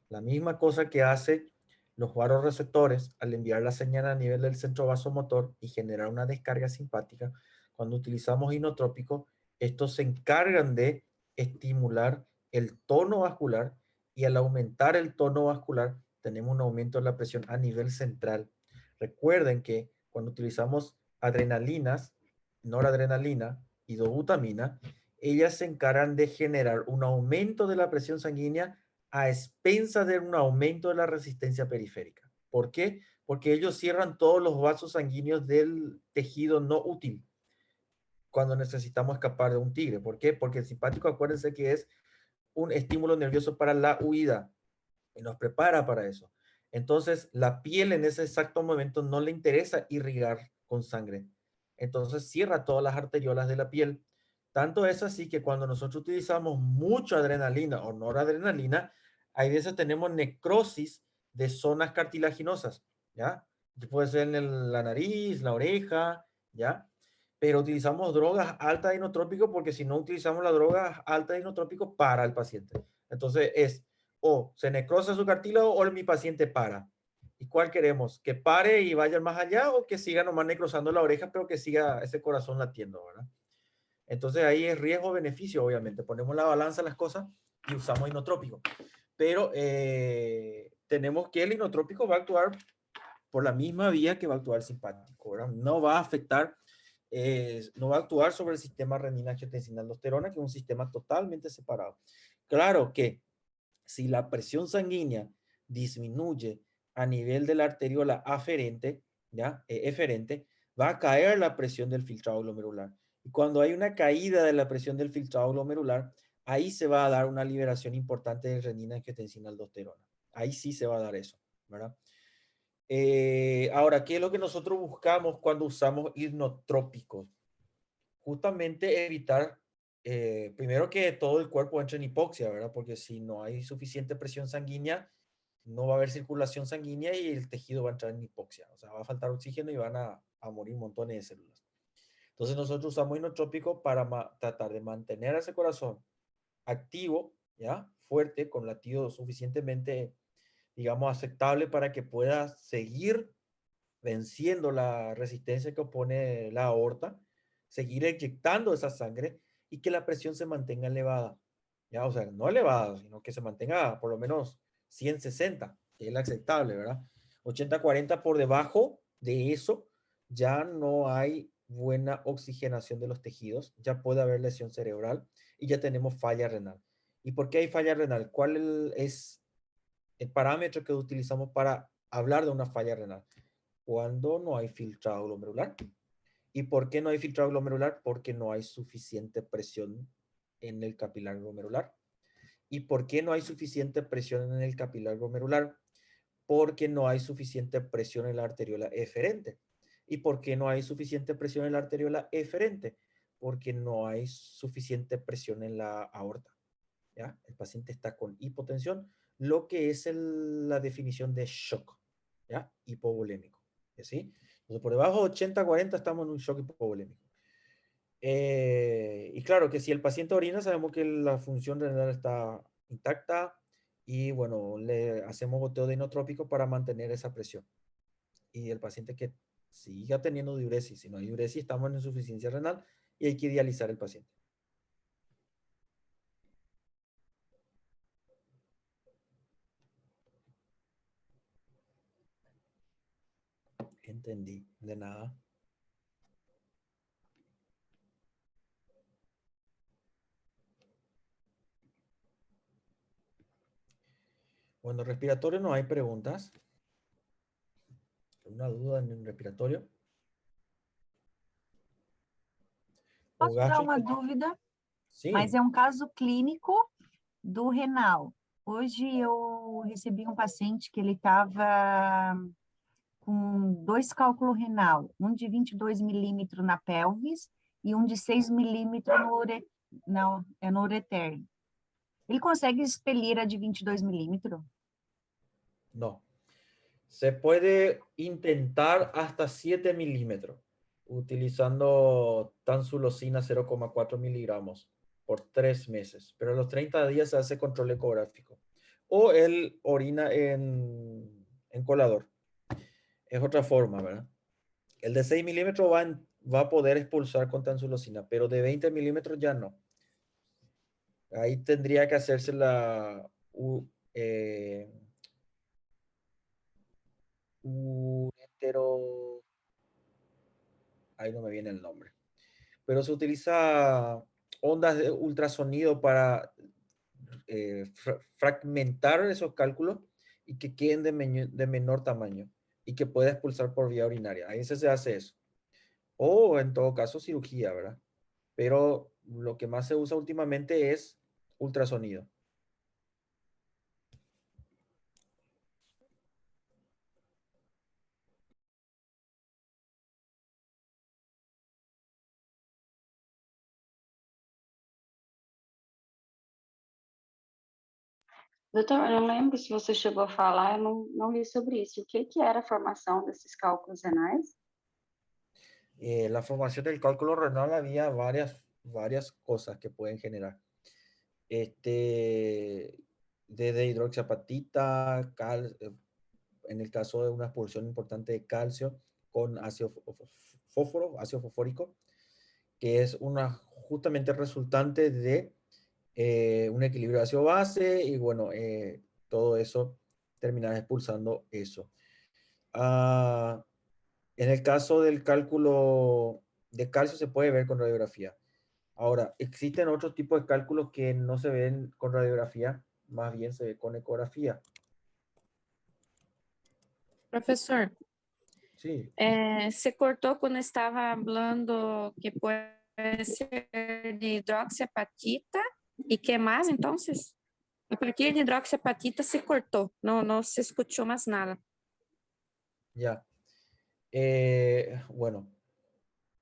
La misma cosa que hace los vasoreceptores al enviar la señal a nivel del centro vasomotor y generar una descarga simpática. Cuando utilizamos inotrópicos, estos se encargan de estimular el tono vascular, y al aumentar el tono vascular tenemos un aumento de la presión a nivel central. Recuerden que cuando utilizamos adrenalinas, noradrenalina y dobutamina, ellas se encargan de generar un aumento de la presión sanguínea a expensas de un aumento de la resistencia periférica. ¿Por qué? Porque ellos cierran todos los vasos sanguíneos del tejido no útil cuando necesitamos escapar de un tigre. ¿Por qué? Porque el simpático, acuérdense que es un estímulo nervioso para la huida y nos prepara para eso. Entonces, la piel en ese exacto momento no le interesa irrigar con sangre. Entonces, cierra todas las arteriolas de la piel Tanto es así que cuando nosotros utilizamos mucha adrenalina o noradrenalina, hay veces tenemos necrosis de zonas cartilaginosas, ¿ya? Puede ser en la nariz, la oreja, ¿ya? Pero utilizamos drogas altas de inotrópicos porque si no utilizamos la droga alta de inotrópicos para el paciente. Entonces es o se necrosa su cartílago o mi paciente para. ¿Y cuál queremos? ¿Que pare y vaya más allá o que siga nomás necrosando la oreja pero que siga ese corazón latiendo, ¿verdad? Entonces ahí es riesgo-beneficio, obviamente. Ponemos la balanza las cosas y usamos inotrópico. Pero tenemos que el inotrópico va a actuar por la misma vía que va a actuar el simpático, ¿verdad? No va a afectar, no va a actuar sobre el sistema renina-angiotensina-aldosterona, que es un sistema totalmente separado. Claro que si la presión sanguínea disminuye a nivel de la arteriola aferente, ¿ya? Eferente, va a caer la presión del filtrado glomerular. Y cuando hay una caída de la presión del filtrado glomerular, ahí se va a dar una liberación importante de renina, angiotensina, aldosterona. Ahí sí se va a dar eso, ¿verdad? Ahora, ¿qué es lo que nosotros buscamos cuando usamos inotrópicos? Justamente evitar, primero que todo el cuerpo entre en hipoxia, ¿verdad? Porque si no hay suficiente presión sanguínea, no va a haber circulación sanguínea y el tejido va a entrar en hipoxia. O sea, va a faltar oxígeno y van a morir montones de células. Entonces nosotros usamos inotrópico para tratar de mantener ese corazón activo, ¿ya? Fuerte, con latido suficientemente, digamos, aceptable para que pueda seguir venciendo la resistencia que opone la aorta, seguir inyectando esa sangre y que la presión se mantenga elevada. ¿Ya? O sea, no elevada, sino que se mantenga por lo menos 160, que es la aceptable, ¿verdad? 80-40 por debajo de eso, ya no hay buena oxigenación de los tejidos, ya puede haber lesión cerebral y ya tenemos falla renal. ¿Y por qué hay falla renal? ¿Cuál es el parámetro que utilizamos para hablar de una falla renal? Cuando no hay filtrado glomerular. ¿Y por qué no hay filtrado glomerular? Porque no hay suficiente presión en el capilar glomerular. ¿Y por qué no hay suficiente presión en el capilar glomerular? Porque no hay suficiente presión en la arteriola eferente. ¿Y por qué no hay suficiente presión en la arteriola eferente? Porque no hay suficiente presión en la aorta. ¿Ya? El paciente está con hipotensión, lo que es la definición de shock, ¿ya? Hipovolémico. ¿Sí? Entonces, por debajo de 80-40 estamos en un shock hipovolémico. Y claro que si el paciente orina, sabemos que la función renal está intacta y bueno, le hacemos goteo de inotrópico para mantener esa presión. Y el paciente que siga teniendo diuresis, si no hay diuresis, estamos en insuficiencia renal y hay que dializar el paciente. Entendí, de nada. Bueno, respiratorio no hay preguntas. ¿Una duda en el respiratorio? O Posso dar uma gástrico? dúvida? Mas Sim. é um caso clínico do renal. Hoje eu recebi um paciente que ele estava com 2 cálculos renal, um de 22 milímetros na pelvis e um de 6 milímetros no ureter. Ele consegue expelir a de 22 milímetros? No. Se puede intentar hasta 7 milímetros utilizando tansulosina 0,4 miligramos por 3 meses, pero a los 30 días se hace control ecográfico. O él orina en colador. Es otra forma, ¿verdad? El de 6 milímetros va a poder expulsar con tansulosina, pero de 20 milímetros ya no. Ahí tendría que hacerse uretero, ahí no me viene el nombre, pero se utiliza ondas de ultrasonido para fragmentar esos cálculos y que queden de menor tamaño y que pueda expulsar por vía urinaria. Ahí se hace eso. O en todo caso cirugía, ¿verdad? Pero lo que más se usa últimamente es ultrasonido. Doutor, eu não lembro se você chegou a falar, eu não li sobre isso. O que era a formação desses cálculos renais? La formación del cálculo renal había varias cosas que pueden generar. Desde hidroxiapatita, en el caso de una expulsión importante de calcio con ácido ácido fosfórico, que es justamente resultante de un equilibrio ácido-base y bueno, todo eso termina expulsando eso. En el caso del cálculo de calcio se puede ver con radiografía. Ahora, existen otros tipos de cálculos que no se ven con radiografía, más bien se ve con ecografía. Professor, Sí, se cortou quando estava falando que pode ser de hidroxiapatita e que mais, então? A partir de hidroxiapatita se cortou, não se escutou mais nada. ya. Bueno,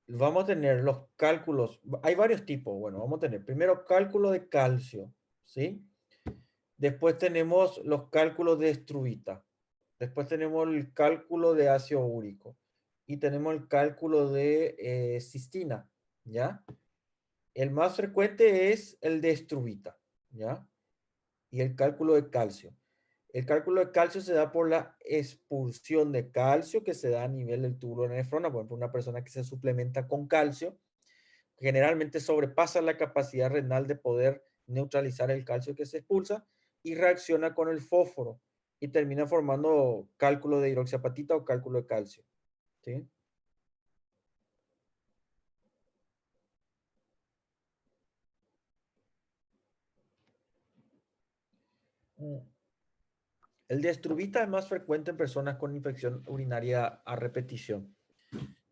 vamos a tener los cálculos, hay varios tipos. Bueno, vamos a tener primero cálculo de calcio, ¿sí? Después tenemos los cálculos de estruvita. Después tenemos el cálculo de ácido úrico. Y tenemos el cálculo de cistina, ¿ya? El más frecuente es el de estruvita, ¿ya? Y el cálculo de calcio. El cálculo de calcio se da por la expulsión de calcio que se da a nivel del túbulo de nefrona. Por ejemplo, una persona que se suplementa con calcio generalmente sobrepasa la capacidad renal de poder neutralizar el calcio que se expulsa y reacciona con el fósforo y termina formando cálculo de hidroxiapatita o cálculo de calcio. ¿Sí? El de estruvita es más frecuente en personas con infección urinaria a repetición.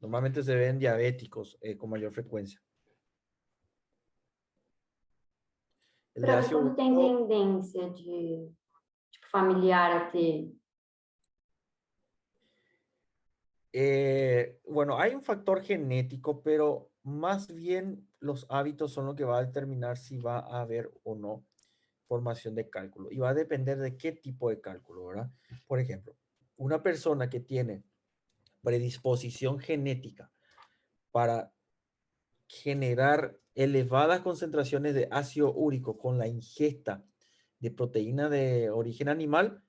Normalmente se ven diabéticos con mayor frecuencia. El de Pra ácido quando tem úrico, tendência de tipo, familiar a ter. bueno, hay un factor genético, pero más bien los hábitos son lo que va a determinar si va a haber o no formación de cálculo. Y va a depender de qué tipo de cálculo, ¿verdad? Por ejemplo, una persona que tiene predisposición genética para generar elevadas concentraciones de ácido úrico con la ingesta de proteína de origen animal,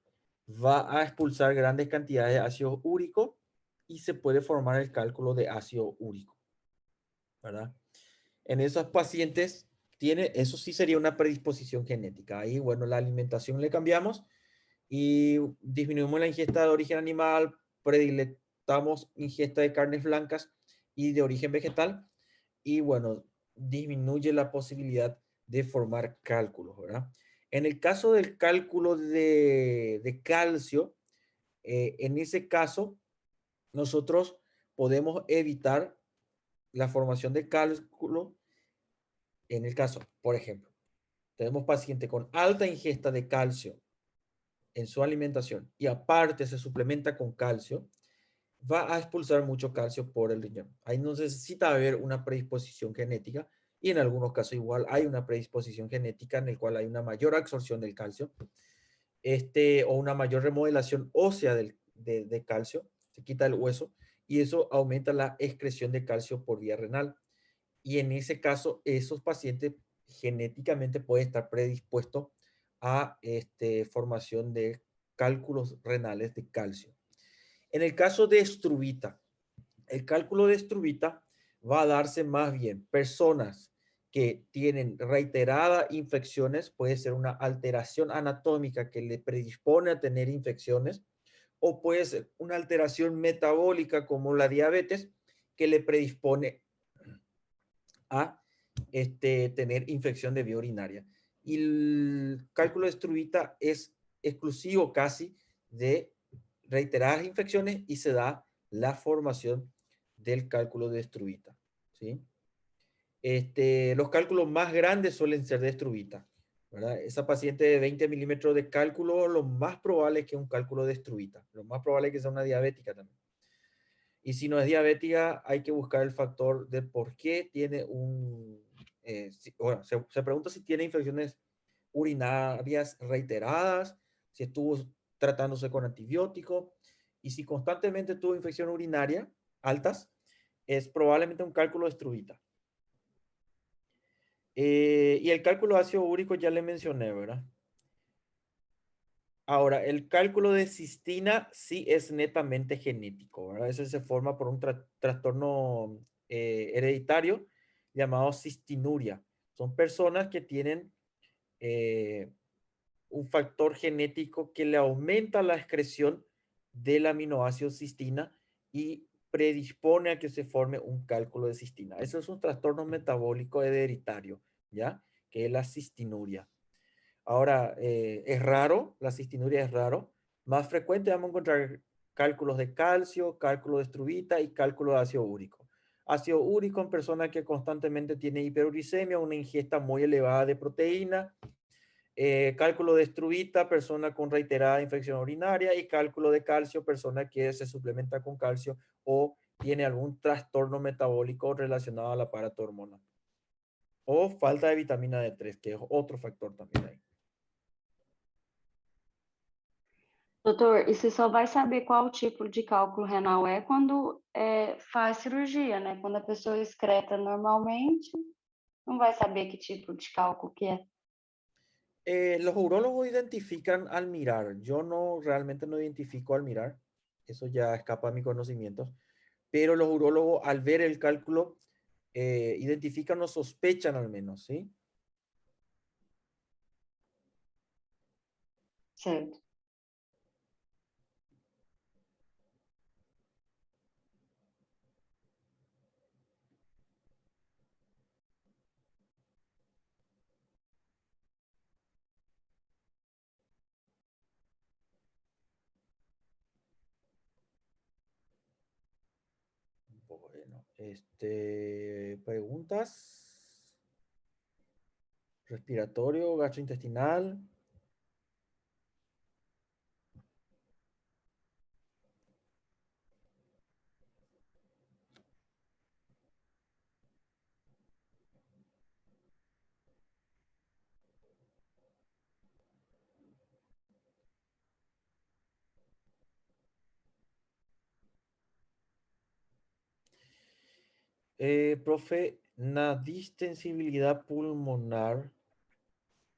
va a expulsar grandes cantidades de ácido úrico y se puede formar el cálculo de ácido úrico, ¿verdad? En esos pacientes eso sí sería una predisposición genética. Ahí, bueno, la alimentación le cambiamos y disminuimos la ingesta de origen animal, predilectamos ingesta de carnes blancas y de origen vegetal y bueno, disminuye la posibilidad de formar cálculos, ¿verdad? En el caso del cálculo de calcio, en ese caso, nosotros podemos evitar la formación de cálculo. En el caso, por ejemplo, tenemos paciente con alta ingesta de calcio en su alimentación y aparte se suplementa con calcio, va a expulsar mucho calcio por el riñón. Ahí no necesita haber una predisposición genética y en algunos casos igual hay una predisposición genética en el cual hay una mayor absorción del calcio o una mayor remodelación ósea de calcio, se quita el hueso y eso aumenta la excreción de calcio por vía renal. Y en ese caso, esos pacientes genéticamente pueden estar predispuestos a formación de cálculos renales de calcio. En el caso de estruvita, el cálculo de estruvita va a darse más bien personas que tienen reiteradas infecciones, puede ser una alteración anatómica que le predispone a tener infecciones, o puede ser una alteración metabólica como la diabetes que le predispone a tener infección de vía urinaria. Y el cálculo de estruvita es exclusivo casi de reiteradas infecciones y se da la formación del cálculo de estruvita, ¿sí? Los cálculos más grandes suelen ser de estruvita, ¿verdad? Esa paciente de 20 milímetros de cálculo, lo más probable es que un cálculo de estruvita, lo más probable es que sea una diabética también. Y si no es diabética, hay que buscar el factor de por qué tiene bueno, se pregunta si tiene infecciones urinarias reiteradas, si estuvo tratándose con antibióticos y si constantemente tuvo infección urinaria altas, es probablemente un cálculo de struvita. Y el cálculo de ácido úrico ya le mencioné, ¿verdad? Ahora, el cálculo de cistina sí es netamente genético, ¿verdad? Ese se forma por un trastorno hereditario llamado cistinuria. Son personas que tienen un factor genético que le aumenta la excreción del aminoácido cistina y predispone a que se forme un cálculo de cistina. Eso es un trastorno metabólico hereditario, ¿ya? Que es la cistinuria. Ahora, es raro, la cistinuria es raro. Más frecuente vamos a encontrar cálculos de calcio, cálculo de struvita y cálculo de ácido úrico. Ácido úrico en personas que constantemente tienen hiperuricemia, una ingesta muy elevada de proteína. Cálculo de struvita, persona con reiterada infección urinaria. Y cálculo de calcio, persona que se suplementa con calcio o tiene algún trastorno metabólico relacionado al aparato hormonal. O falta de vitamina D3, que es otro factor también ahí. Doutor, e você só vai saber qual tipo de cálculo renal é quando faz cirurgia, né? Quando a pessoa excreta normalmente, não vai saber que tipo de cálculo que é. Los urólogos identifican al mirar. Yo no realmente no identifico al mirar. Eso ya escapa a mis conocimientos. Pero los urólogos al ver el cálculo identifican o sospechan al menos, ¿sí? Certo. Bueno, preguntas. Respiratorio, gastrointestinal. Profe, la distensibilidad pulmonar,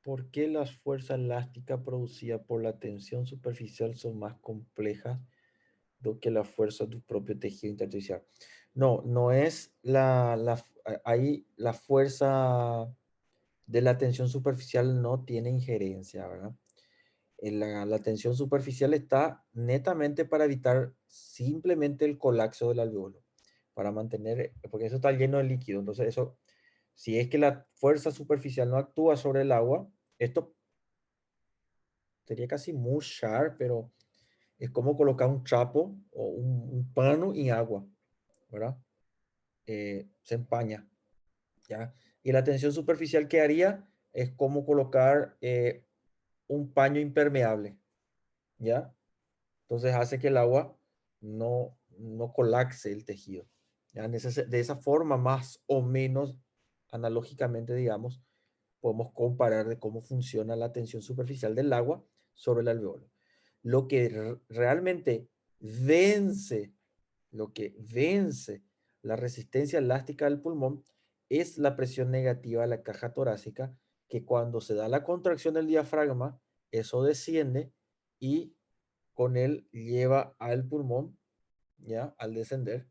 ¿por qué las fuerzas elásticas producidas por la tensión superficial son más complejas do que la fuerza del propio tejido intersticial? No, no es ahí la fuerza de la tensión superficial no tiene injerencia, ¿verdad? La tensión superficial está netamente para evitar simplemente el colapso del alveolo, para mantener, porque eso está lleno de líquido. Entonces, eso, si es que la fuerza superficial no actúa sobre el agua, esto sería casi muy sharp, pero es como colocar un trapo o un pano y agua, ¿verdad? Se empaña, ¿ya? Y la tensión superficial que haría es como colocar un paño impermeable, ¿ya? Entonces hace que el agua no colapse el tejido. ¿Ya? De esa forma, más o menos analógicamente, digamos, podemos comparar de cómo funciona la tensión superficial del agua sobre el alveolo. Lo que realmente vence, lo que vence la resistencia elástica del pulmón es la presión negativa de la caja torácica, que cuando se da la contracción del diafragma, eso desciende y con él lleva al pulmón, ¿ya? Al descender,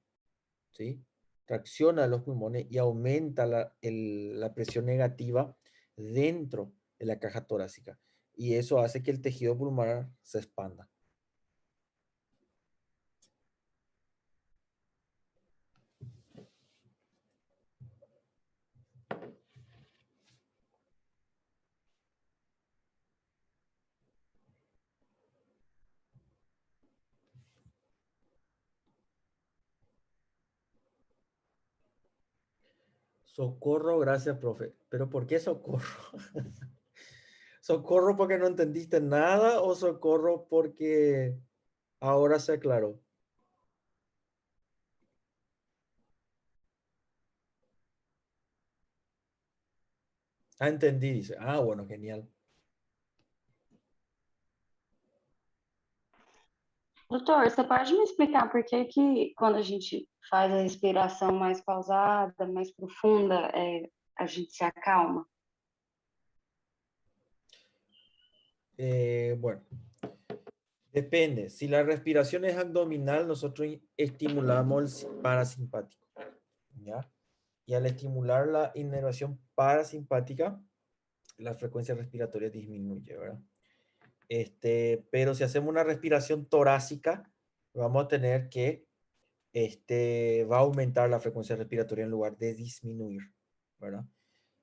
¿sí? Tracciona los pulmones y aumenta la presión negativa dentro de la caja torácica. Y eso hace que el tejido pulmonar se expanda. Socorro, gracias, profe. ¿Pero por qué socorro? ¿Socorro porque no entendiste nada o socorro porque ahora se aclaró? Ah, entendí, dice. Ah, bueno, genial. Doutor, você pode me explicar por que que quando a gente faz a respiração mais pausada, mais profunda, a gente se acalma? Bueno, depende. Si la respiración es abdominal, nosotros estimulamos el parasimpático, ¿ya? Y al estimular la inervación parasimpática, la frecuencia respiratoria disminuye, ¿verdad? Pero si hacemos una respiración torácica, vamos a tener que va a aumentar la frecuencia respiratoria en lugar de disminuir, ¿verdad?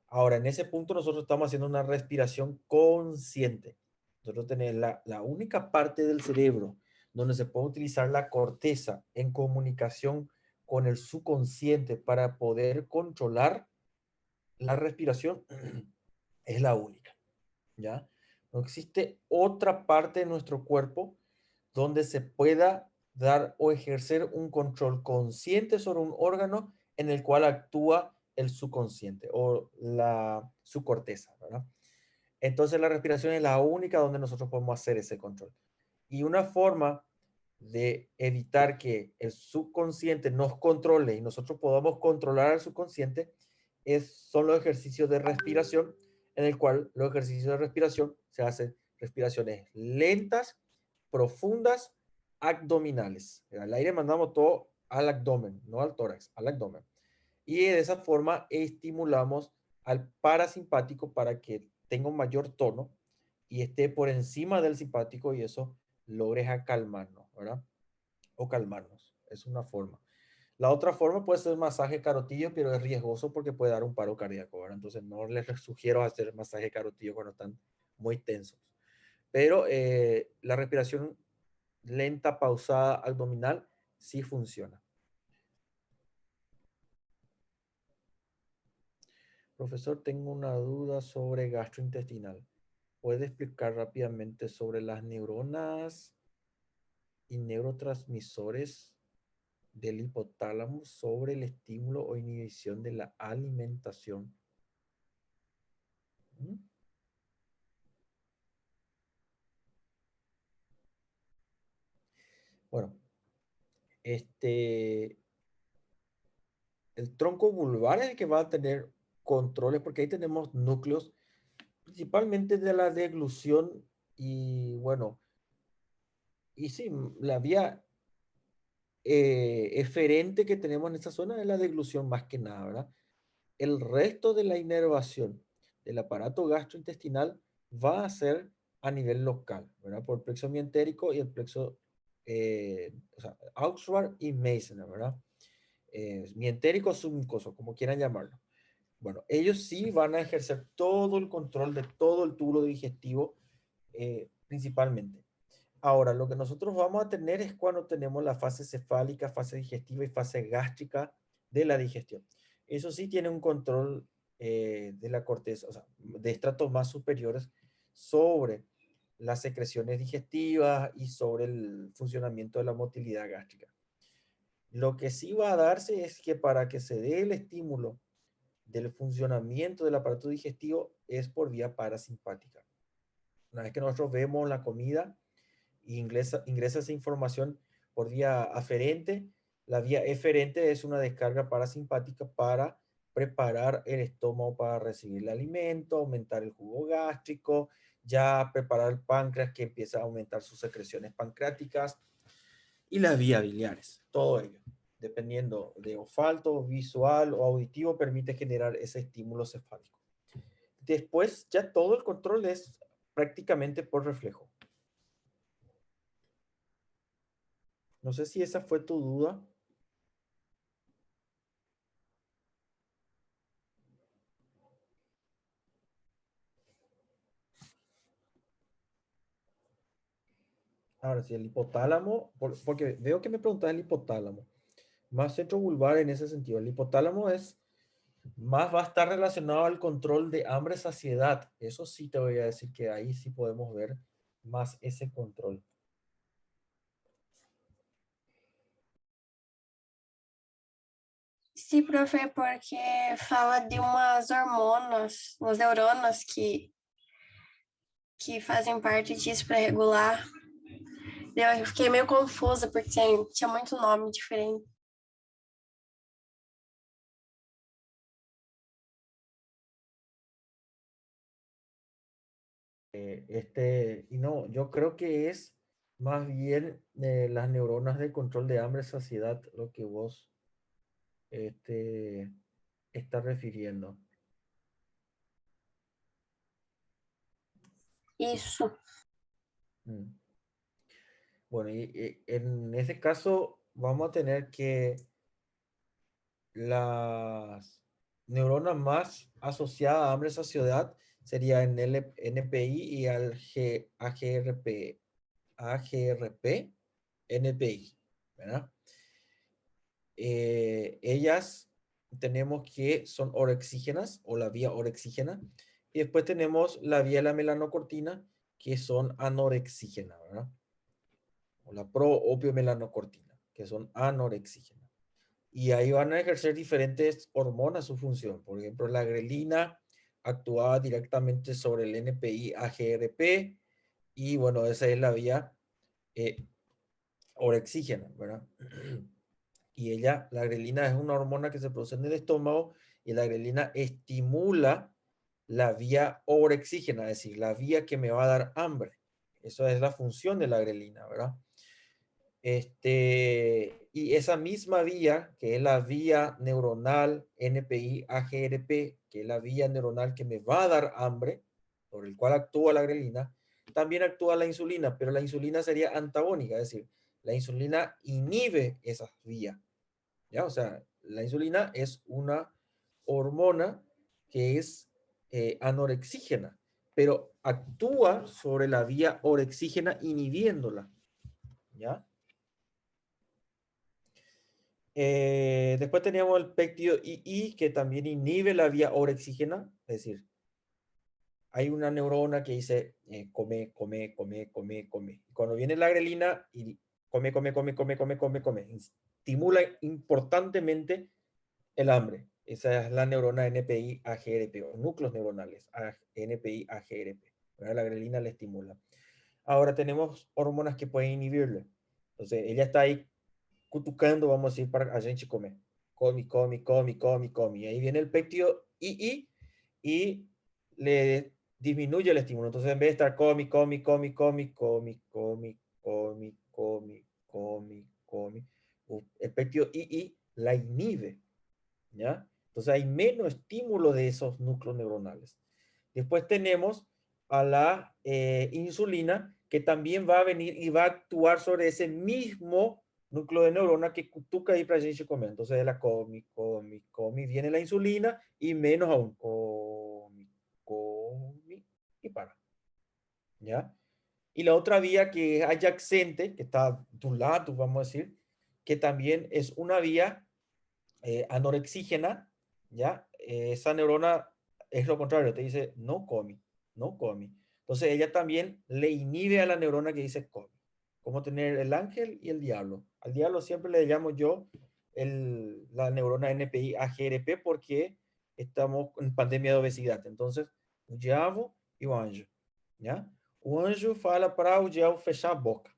Ahora, en ese punto nosotros estamos haciendo una respiración consciente. Nosotros tenemos la única parte del cerebro donde se puede utilizar la corteza en comunicación con el subconsciente para poder controlar la respiración, es la única, ¿ya? No existe otra parte de nuestro cuerpo donde se pueda dar o ejercer un control consciente sobre un órgano en el cual actúa el subconsciente o su corteza, ¿verdad? Entonces la respiración es la única donde nosotros podemos hacer ese control. Y una forma de evitar que el subconsciente nos controle y nosotros podamos controlar al subconsciente son los ejercicios de respiración, en el cual los ejercicios de respiración se hacen respiraciones lentas, profundas, abdominales. Al aire mandamos todo al abdomen, no al tórax, al abdomen. Y de esa forma estimulamos al parasimpático para que tenga un mayor tono y esté por encima del simpático y eso logres calmarnos, ¿verdad? O calmarnos. Es una forma. La otra forma puede ser masaje carotillo, pero es riesgoso porque puede dar un paro cardíaco, ¿verdad? Entonces no les sugiero hacer masaje carotillo cuando están muy tensos. Pero la respiración lenta, pausada, abdominal, sí funciona. Profesor, tengo una duda sobre gastrointestinal. ¿Puede explicar rápidamente sobre las neuronas y neurotransmisores del hipotálamo sobre el estímulo o inhibición de la alimentación? Bueno, el tronco vulvar es el que va a tener controles porque ahí tenemos núcleos principalmente de la deglución y bueno, y sí, la vía eferente que tenemos en esta zona es la deglución más que nada, ¿verdad? El resto de la inervación del aparato gastrointestinal va a ser a nivel local, ¿verdad? Por el plexo mientérico y el plexo, o sea, Auxvar y Meissner, ¿verdad? Mientérico submucoso, como quieran llamarlo. Bueno, ellos sí van a ejercer todo el control de todo el tubo digestivo, principalmente. Ahora, lo que nosotros vamos a tener es cuando tenemos la fase cefálica, fase digestiva y fase gástrica de la digestión. Eso sí tiene un control de la corteza, o sea, de estratos más superiores sobre las secreciones digestivas y sobre el funcionamiento de la motilidad gástrica. Lo que sí va a darse es que para que se dé el estímulo del funcionamiento del aparato digestivo es por vía parasimpática. Una vez que nosotros vemos la comida y ingresa esa información por vía aferente, la vía eferente es una descarga parasimpática para preparar el estómago para recibir el alimento, aumentar el jugo gástrico, ya preparar el páncreas que empieza a aumentar sus secreciones pancreáticas y las vías biliares, todo ello. Dependiendo de olfato, visual o auditivo, permite generar ese estímulo cefálico. Después, ya todo el control es prácticamente por reflejo. No sé si esa fue tu duda. Ahora, si el hipotálamo, porque veo que me preguntas el hipotálamo, más centro vulvar en ese sentido. El hipotálamo más va a estar relacionado al control de hambre, saciedad. Eso sí te voy a decir que ahí sí podemos ver más ese control. Sim, profe, porque fala de umas hormonas, umas neuronas que fazem parte disso para regular. Eu fiquei meio confusa, porque tinha muito nome diferente. Y no, yo creo que es más bien las neuronas de control de hambre, saciedad, lo que vos estás refiriendo. Isso. Bueno, y en ese caso vamos a tener que las neuronas más asociadas a hambre, saciedad serían el NPI y al AGRP, NPI, ¿verdad? Ellas tenemos que son orexígenas o la vía orexígena, y después tenemos la vía de la melanocortina, que son anorexígenas, ¿verdad? O la proopiomelanocortina, que son anorexígenas. Y ahí van a ejercer diferentes hormonas su función. Por ejemplo, la grelina actuaba directamente sobre el NPI AGRP, y bueno, esa es la vía orexígena, ¿verdad? Y la grelina es una hormona que se produce en el estómago, y la grelina estimula la vía orexígena, es decir, la vía que me va a dar hambre. Eso es la función de la grelina, ¿verdad? Y esa misma vía, que es la vía neuronal NPI-AGRP, que es la vía neuronal que me va a dar hambre, por el cual actúa la grelina, también actúa la insulina, pero la insulina sería antagónica, es decir, la insulina inhibe esas vías. ¿Ya? O sea, la insulina es una hormona que es anorexígena, pero actúa sobre la vía orexígena inhibiéndola. ¿Ya? Después teníamos el péptido II, que también inhibe la vía orexígena, es decir, hay una neurona que dice come, come, come, come, come. Cuando viene la grelina y come, come, come, come, come, come, come, estimula importantemente el hambre. Esa es la neurona NPI-AGRP, o núcleos neuronales NPI-AGRP. La grelina la estimula. Ahora tenemos hormonas que pueden inhibirle. Entonces, ella está ahí cutucando, vamos a decir, para a gente comer. Come, come, come, come, come. Y ahí viene el péptido II y le disminuye el estímulo. Entonces, en vez de estar come, come, come, come, come, come, come, come, come, come, el péptido II la inhibe, ¿ya? Entonces, hay menos estímulo de esos núcleos neuronales. Después tenemos a la insulina, que también va a venir y va a actuar sobre ese mismo núcleo de neurona que cutuca ahí para a gente comer. Entonces, ela come, come, come, viene la insulina y menos aún. Come, come y para. ¿Ya? Y la otra vía que es adyacente, que está de un lado, vamos a decir, que también es una vía anorexígena, ¿ya? Esa neurona es lo contrario, te dice no come, no come. Entonces ella también le inhibe a la neurona que dice come. Como tener el ángel y el diablo. Al diablo siempre le llamo yo la neurona NPI-AGRP, porque estamos en pandemia de obesidad. Entonces, o diabo e o anjo, ¿ya? O anjo fala para o diabo fechar a boca,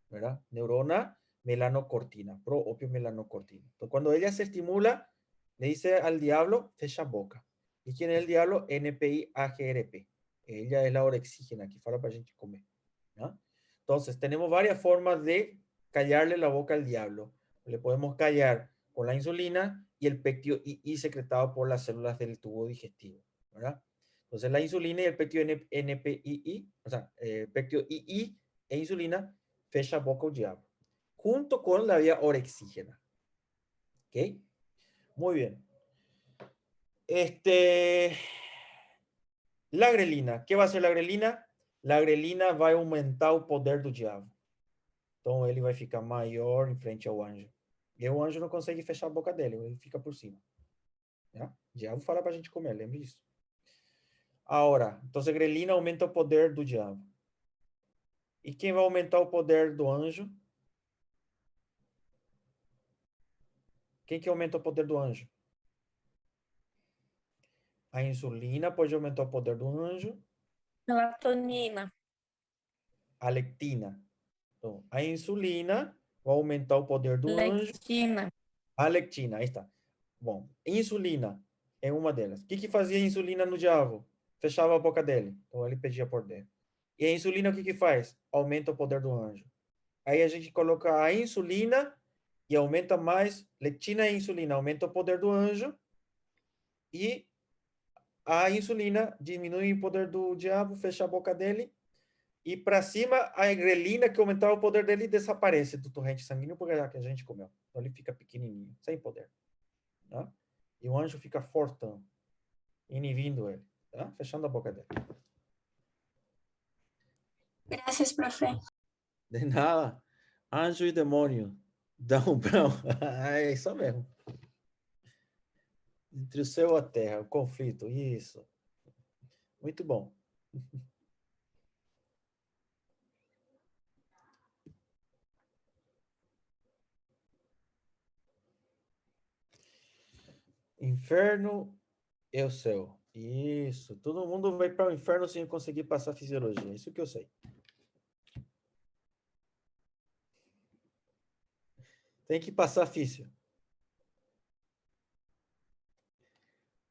¿verdad? Neurona melanocortina, proopiomelanocortina. Entonces, cuando ella se estimula, le dice al diablo, fecha boca. ¿Y quién es el diablo? NPI-AGRP. Ella es la orexígena que fala para a gente comer, ¿no? Entonces, tenemos varias formas de callarle la boca al diablo. Le podemos callar con la insulina y el péptido II secretado por las células del tubo digestivo, ¿verdad? Entonces, la insulina y el péptido NPI, o sea, péptido II e insulina fecha a boca o diablo, junto con la vía orexígena. ¿Ok? Muy bien. La grelina. ¿Qué va a hacer la grelina? La grelina vai aumentar o poder do diabo. Então, ele vai ficar maior em frente ao anjo. E o anjo não consegue fechar a boca dele, ele fica por cima. ¿Ya? O diabo fala para a gente comer, lembre disso. Agora, então, a grelina aumenta o poder do diabo. E quem vai aumentar o poder do anjo? Quem que aumenta o poder do anjo? A insulina pode aumentar o poder do anjo. Melatonina. A lectina. Então, a insulina vai aumentar o poder do anjo. Lectina. A lectina, aí está. Bom, insulina é uma delas. O que fazia a insulina no diabo? Fechava a boca dele. Então, ele pedia por dentro. E a insulina, o que faz? Aumenta o poder do anjo. Aí a gente coloca a insulina e aumenta mais. Lectina e insulina aumenta o poder do anjo. E a insulina diminui o poder do diabo, fecha a boca dele. E para cima, a grelina, que aumentava o poder dele, desaparece do torrente sanguíneo, porque é a que a gente comeu. Então ele fica pequenininho, sem poder. Tá? E o anjo fica fortão, inibindo ele, tá? Fechando a boca dele. Graças, profe. De nada. Anjo e demônio. Dão brão. É isso mesmo. Entre o céu e a terra, o conflito. Isso. Muito bom. Inferno e o céu. Isso. Todo mundo vai para o inferno sem conseguir passar fisiologia. Isso que eu sei. Tem que passar físio.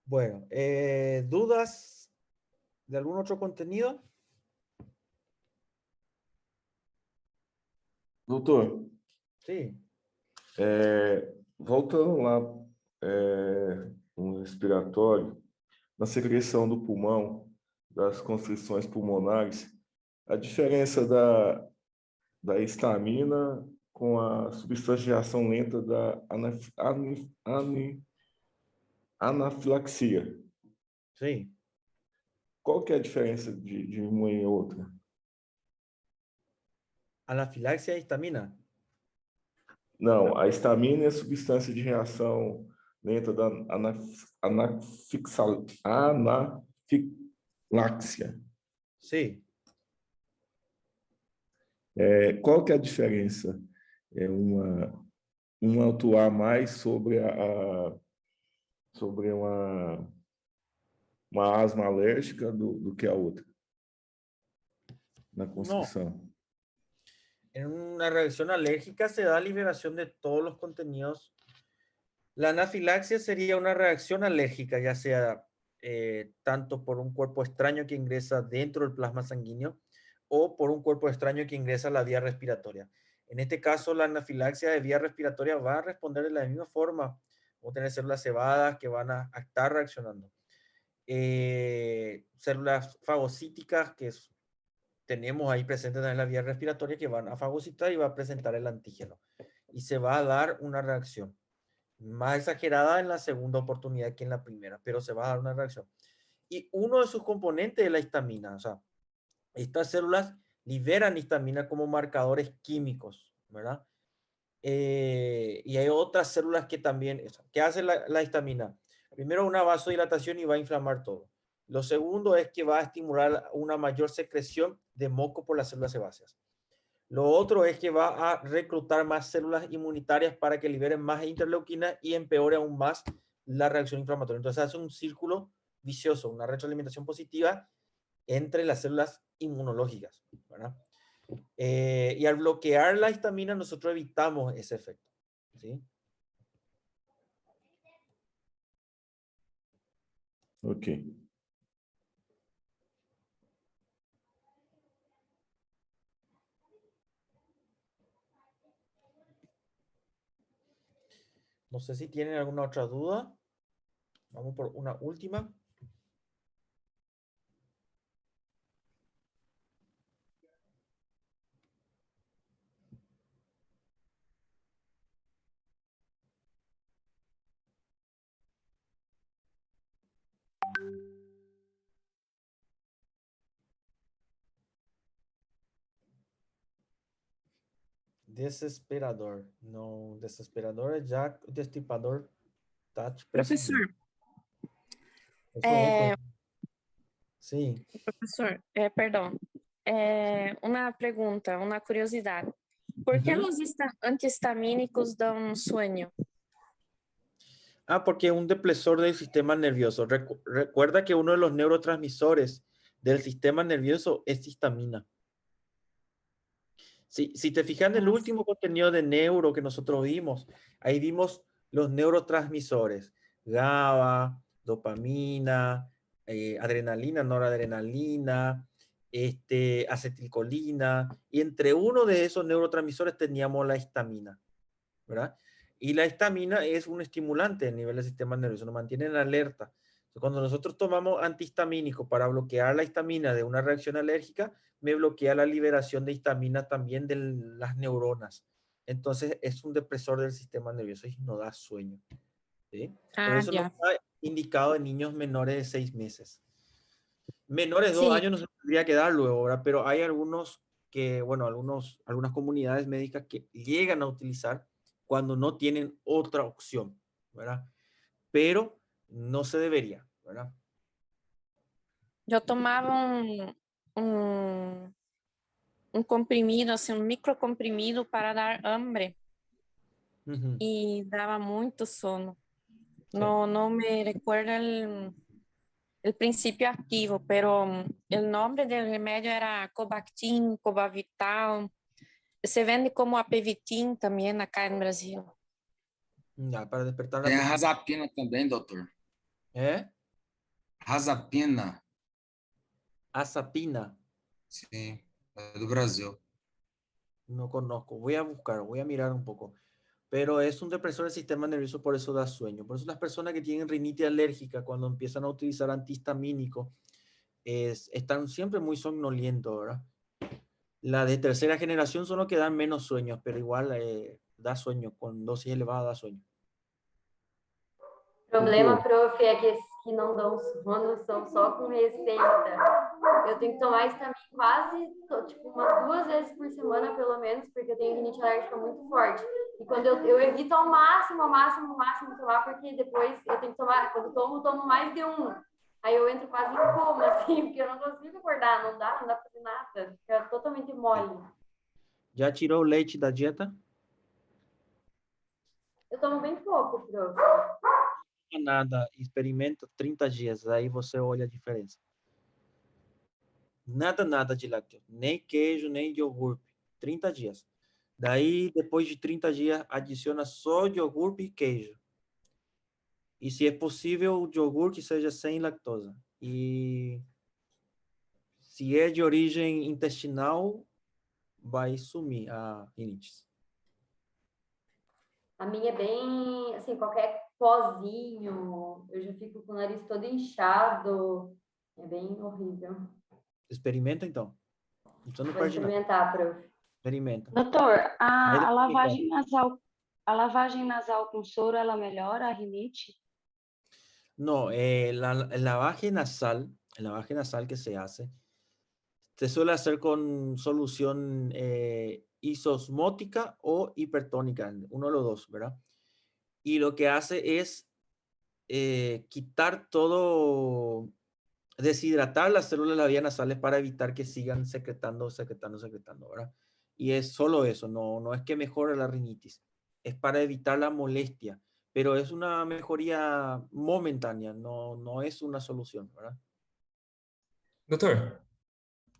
Bueno, ¿dudas de algún otro contenido? Doutor, Sí. voltando lá no respiratório, na secreção do pulmão, das constrições pulmonares, a diferença da histamina com a substância de reação lenta da anafilaxia. Sim. Qual que é a diferença de uma e outra? Anafilaxia e histamina. Não, a histamina é a substância de reação lenta da anafilaxia. Sim. Qual que é a diferença? É uma atuar mais sobre sobre uma asma alérgica do que a outra na constrição. En una reacción alérgica se da liberación de todos los contenidos. La anafilaxia sería una reacción alérgica, ya sea tanto por un cuerpo extraño que ingresa dentro del plasma sanguíneo o por un cuerpo extraño que ingresa a la vía respiratoria. En este caso, la anafilaxia de vía respiratoria va a responder de la misma forma. Vamos a tener células cebadas que van a estar reaccionando. Células fagocíticas que tenemos ahí presentes en la vía respiratoria que van a fagocitar y va a presentar el antígeno. Y se va a dar una reacción. Más exagerada en la segunda oportunidad que en la primera, pero se va a dar una reacción. Y uno de sus componentes es la histamina. O sea, estas células liberan histamina como marcadores químicos, ¿verdad? Y hay otras células que también... ¿Qué hace la histamina? Primero, una vasodilatación y va a inflamar todo. Lo segundo es que va a estimular una mayor secreción de moco por las células sebáceas. Lo otro es que va a reclutar más células inmunitarias para que liberen más interleuquina y empeore aún más la reacción inflamatoria. Entonces hace un círculo vicioso, una retroalimentación positiva entre las células inmunológicas, ¿verdad? Y al bloquear la histamina nosotros evitamos ese efecto, ¿sí? Ok. No sé si tienen alguna otra duda. Vamos por una última. Desesperador. No, desesperador é já o destripador tá te Professor, Sim. professor, perdão. Uma pergunta, uma curiosidade. ¿Por qué los antihistamínicos dan sueño? Porque es un depresor del sistema nervioso. Recuerda que uno de los neurotransmisores del sistema nervioso es histamina. Si te fijas en el último contenido de neuro que nosotros vimos, ahí vimos los neurotransmisores, GABA, dopamina, adrenalina, noradrenalina, acetilcolina, y entre uno de esos neurotransmisores teníamos la histamina, ¿verdad? Y la histamina es un estimulante a nivel del sistema nervioso, nos mantiene en alerta. Entonces, cuando nosotros tomamos antihistamínicos para bloquear la histamina de una reacción alérgica, me bloquea la liberación de histamina también de las neuronas. Entonces es un depresor del sistema nervioso y no da sueño, ¿sí? Por eso no ya. está indicado en niños menores de 6 meses. Menores de 2 Sí. años no se tendría que dar luego, ¿verdad? Pero hay algunos que, bueno, algunas comunidades médicas que llegan a utilizar cuando no tienen otra opción, ¿verdad? Pero no se debería, ¿verdad? Yo tomaba un comprimido, assim, um microcomprimido para dar hambre Ujú. e dava muito sono. Sí. No me recuerdo el principio activo, pero el nombre del remedio era Cobactin, Cobavital. Se vende como Apevitin también acá en Brasil. Ya, para despertar Tem a apetite. Razapina também, doutor. ¿Eh? Razapina, Azapina. sim, é do Brasil. No conozco. Voy a buscar, voy a mirar un poco. Pero es un depresor del sistema nervioso, por eso da sueño. Por eso las personas que tienen rinitis alérgica, cuando empiezan a utilizar antihistamínicos, están siempre muy somnolientos, ¿verdad? La de tercera generación son los que dan menos sueños, pero igual da sueño, con dosis elevadas da sueño. O problema, prof, é que esses que não dão sono são só com receita. Eu tenho que tomar isso também quase, tipo, umas 2 vezes por semana, pelo menos, porque eu tenho rinite alérgica muito forte. E quando eu evito ao máximo tomar, porque depois eu tenho que tomar, quando tomo mais de um. Aí eu entro quase em coma, assim, porque eu não consigo acordar, não dá pra fazer nada. Fica totalmente mole. ¿Ya tiró leite da dieta? Eu tomo bem pouco, prof. Nada, experimenta 30 dias, aí você olha a diferença. Nada de lácteo, nem queijo, nem iogurte, 30 dias. Daí, depois de 30 dias, adiciona só iogurte e queijo. E se é possível, o iogurte seja sem lactosa. E se é de origem intestinal, vai sumir a rinite. A minha é bem, assim, qualquer pozinho, eu já fico com o nariz todo inchado. É bem horrível. Experimenta, então. Então não Vou perde nada. experimentar, prof. Experimenta. Doutor, Aí a depois lavagem nasal com soro, ela melhora a rinite? No, el lavaje nasal que se hace, se suele hacer con solución isosmótica o hipertónica, uno de los dos, ¿verdad? Y lo que hace es quitar todo, deshidratar las células de las vías nasales para evitar que sigan secretando, ¿verdad? Y es solo eso, no es que mejore la rinitis, es para evitar la molestia, pero es una mejoría momentánea, no es una solución, ¿verdad? Doutor,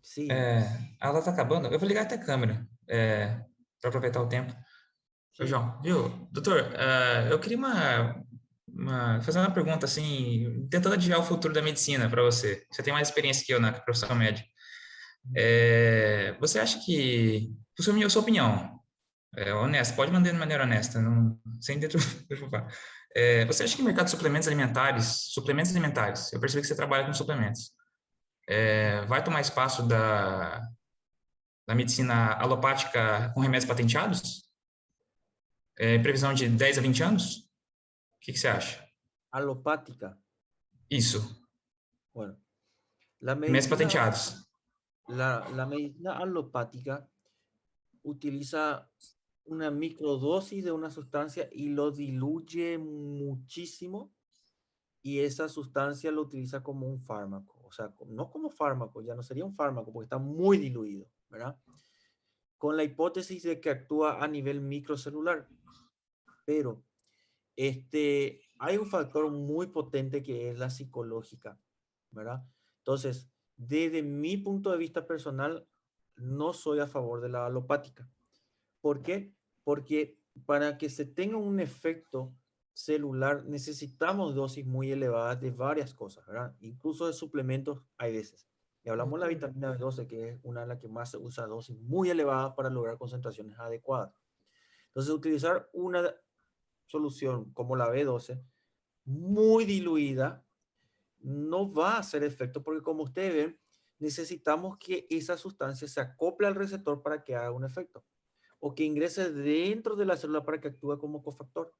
Sim. A aula tá acabando. Eu vou ligar até a câmera, para aproveitar o tempo. Ô, João, viu? Doutor, eu queria fazer uma pergunta, assim, tentando adivinhar o futuro da medicina para você. Você tem mais experiência que eu na profissão médica. Você acha que, por sua opinião, honesta, pode mandar de maneira honesta, não, sem preocupar. Você acha que o mercado de suplementos alimentares, eu percebi que você trabalha com suplementos, vai tomar espaço da medicina alopática com remédios patenteados? Previsão de 10 a 20 anos? O que você acha? Alopática. Isso. Bueno, la Remédios medicina, patenteados. la medicina alopática utiliza una microdosis de una sustancia y lo diluye muchísimo, y esa sustancia lo utiliza como un fármaco, o sea, no como fármaco, ya no sería un fármaco porque está muy diluido, ¿verdad? Con la hipótesis de que actúa a nivel microcelular. Pero hay un factor muy potente que es la psicológica, ¿verdad? Entonces, desde mi punto de vista personal, no soy a favor de la alopática. ¿Por qué? Porque para que se tenga un efecto celular necesitamos dosis muy elevadas de varias cosas, ¿verdad? Incluso de suplementos hay veces. Y hablamos de la vitamina B12, que es una de las que más se usa, dosis muy elevadas para lograr concentraciones adecuadas. Entonces, utilizar una solución como la B12 muy diluida no va a hacer efecto porque, como ustedes ven, necesitamos que esa sustancia se acople al receptor para que haga un efecto o que ingrese dentro de la célula para que actúe como cofactor.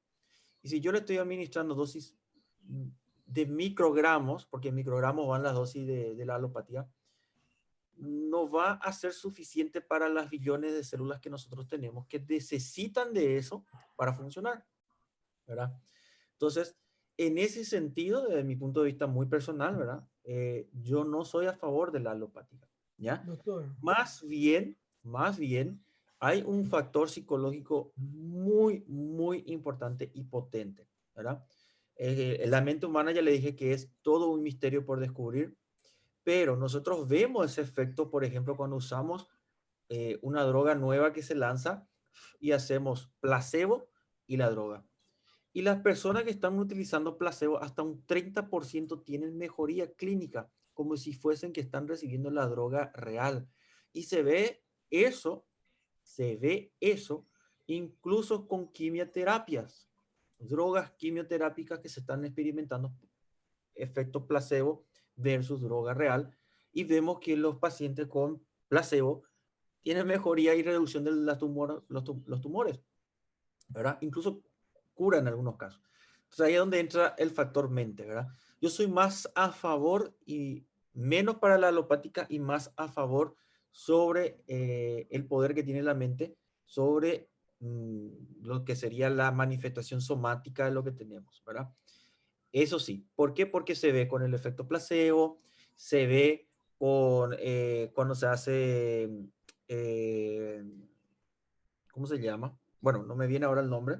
Y si yo le estoy administrando dosis de microgramos, porque en microgramos van las dosis de la alopatía, no va a ser suficiente para las billones de células que nosotros tenemos que necesitan de eso para funcionar, ¿verdad? Entonces, en ese sentido, desde mi punto de vista muy personal, ¿verdad? Yo no soy a favor de la alopática, ¿ya? Doctor. Más bien, hay un factor psicológico muy, muy importante y potente, ¿verdad? La mente humana, ya le dije que es todo un misterio por descubrir, pero nosotros vemos ese efecto, por ejemplo, cuando usamos una droga nueva que se lanza y hacemos placebo y la droga. Y las personas que están utilizando placebo, hasta un 30% tienen mejoría clínica, como si fuesen que están recibiendo la droga real. Y se ve eso incluso con quimioterapias, drogas quimioterápicas que se están experimentando, efecto placebo versus droga real, y vemos que los pacientes con placebo tienen mejoría y reducción de los tumores, ¿verdad? Incluso cura en algunos casos. Entonces ahí es donde entra el factor mente, ¿verdad? Yo soy más a favor y menos para la alopática y más a favor sobre el poder que tiene la mente sobre lo que sería la manifestación somática de lo que tenemos, ¿verdad? Eso sí. ¿Por qué? Porque se ve con el efecto placebo, se ve con cuando se hace, ¿cómo se llama? Bueno, no me viene ahora el nombre,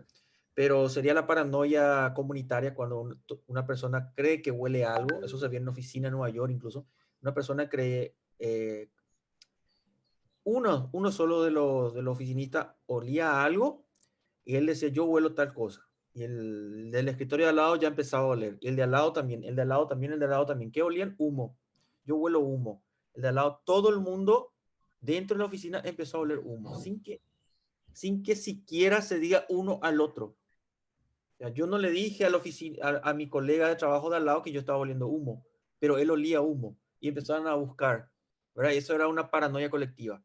pero sería la paranoia comunitaria cuando una persona cree que huele algo. Eso se ve en una oficina en Nueva York incluso. Una persona cree, uno solo de los oficinistas olía algo y él decía, yo huelo tal cosa. Y el del escritorio de al lado ya empezaba a oler. Y el de al lado también, el de al lado también, el de al lado también. ¿Qué olían? Humo. Yo huelo humo. El de al lado, todo el mundo dentro de la oficina empezó a oler humo, sin que siquiera se diga uno al otro. O sea, yo no le dije a, la oficina, a mi colega de trabajo de al lado que yo estaba oliendo humo, pero él olía humo y empezaron a buscar, ¿verdad? Y eso era una paranoia colectiva,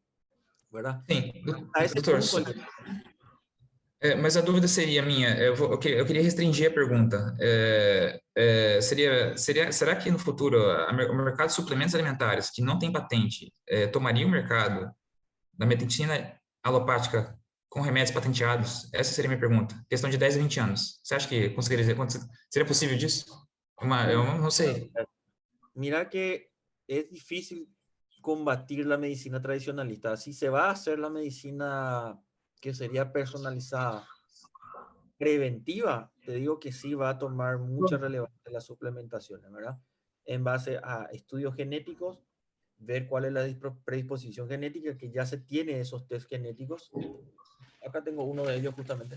¿verdad? Sim, A esse doutor, ponto, mas a dúvida seria minha, eu queria restringir a pergunta. Será que no futuro o mercado de suplementos alimentares que não tem patente tomaria o mercado da medicina alopática com remédios patenteados? Essa seria a minha pergunta. Questão de 10 a 20 anos. Você acha que seria possível disso? Eu não sei. Mira que es difícil combatir la medicina tradicionalista. Si se va a hacer la medicina que sería personalizada, preventiva, te digo que sí va a tomar mucha relevancia la suplementación, ¿verdad? En base a estudios genéticos, ver cuál es la predisposición genética, que ya se tiene esos test genéticos. Acá tengo uno de ellos justamente.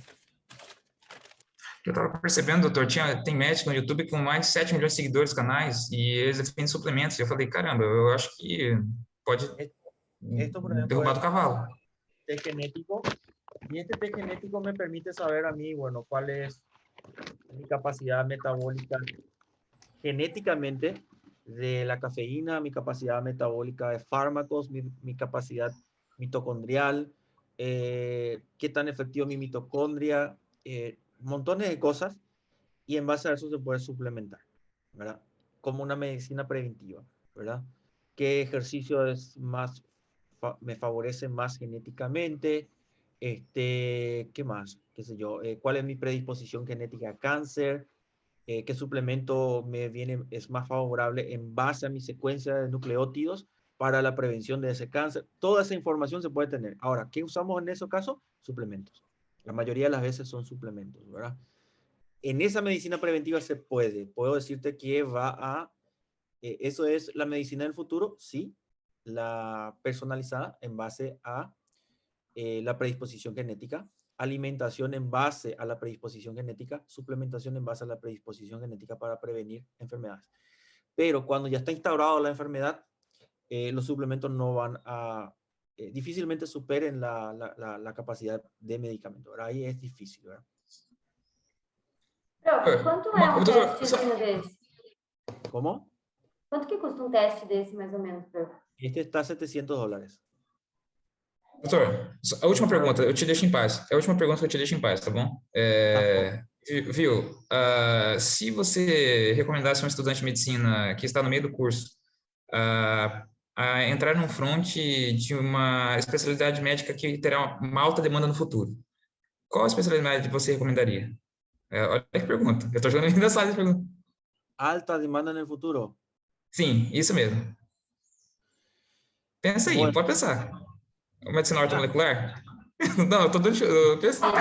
Eu estava percebendo, doutor, tem médico no YouTube com mais de 7 milhões de seguidores, canais, e eles defendem suplementos. E eu falei, caramba, eu acho que pode Esto, por ejemplo, derrubar do cavalo. Test genético. Y este test genético me permite saber a mí, bueno, cuál es mi capacidad metabólica genéticamente de la cafeína, mi capacidad metabólica de fármacos, mi capacidad mitocondrial, qué tan efectivo mi mitocondria, montones de cosas, y en base a eso se puede suplementar, ¿verdad? Como una medicina preventiva, ¿verdad? ¿Qué ejercicio es más, me favorece más genéticamente? ¿Qué más? ¿Qué sé yo? ¿Cuál es mi predisposición genética a cáncer? ¿Qué suplemento es más favorable en base a mi secuencia de nucleótidos para la prevención de ese cáncer? Toda esa información se puede tener. Ahora, ¿qué usamos en esos casos? Suplementos. La mayoría de las veces son suplementos, ¿verdad? En esa medicina preventiva se puede. Puedo decirte que ¿eso es la medicina del futuro? Sí. la personalizada en base a la predisposición genética, alimentación en base a la predisposición genética, suplementación en base a la predisposición genética para prevenir enfermedades. Pero cuando ya está instaurada la enfermedad, los suplementos no van a, difícilmente superen la capacidad de medicamento, ¿verdad? Ahí es difícil, ¿verdad? Prof, quanto é um testezinho desse? ¿Cómo? Quanto que custa um teste desse, mais ou menos, prof? Este está a $700. Doutor, a última pergunta, eu te deixo em paz. É a última pergunta que eu te deixo em paz, tá bom? Viu? Se você recomendasse a um estudante de medicina que está no meio do curso a entrar num front de uma especialidade médica que terá uma alta demanda no futuro, qual especialidade você recomendaria? Olha que pergunta. Eu estou jogando ainda essa pergunta. Alta demanda no futuro? Sim, isso mesmo. Pensa aí, Bueno. pode pensar. Medicina ortomolecular? No, todo pensando.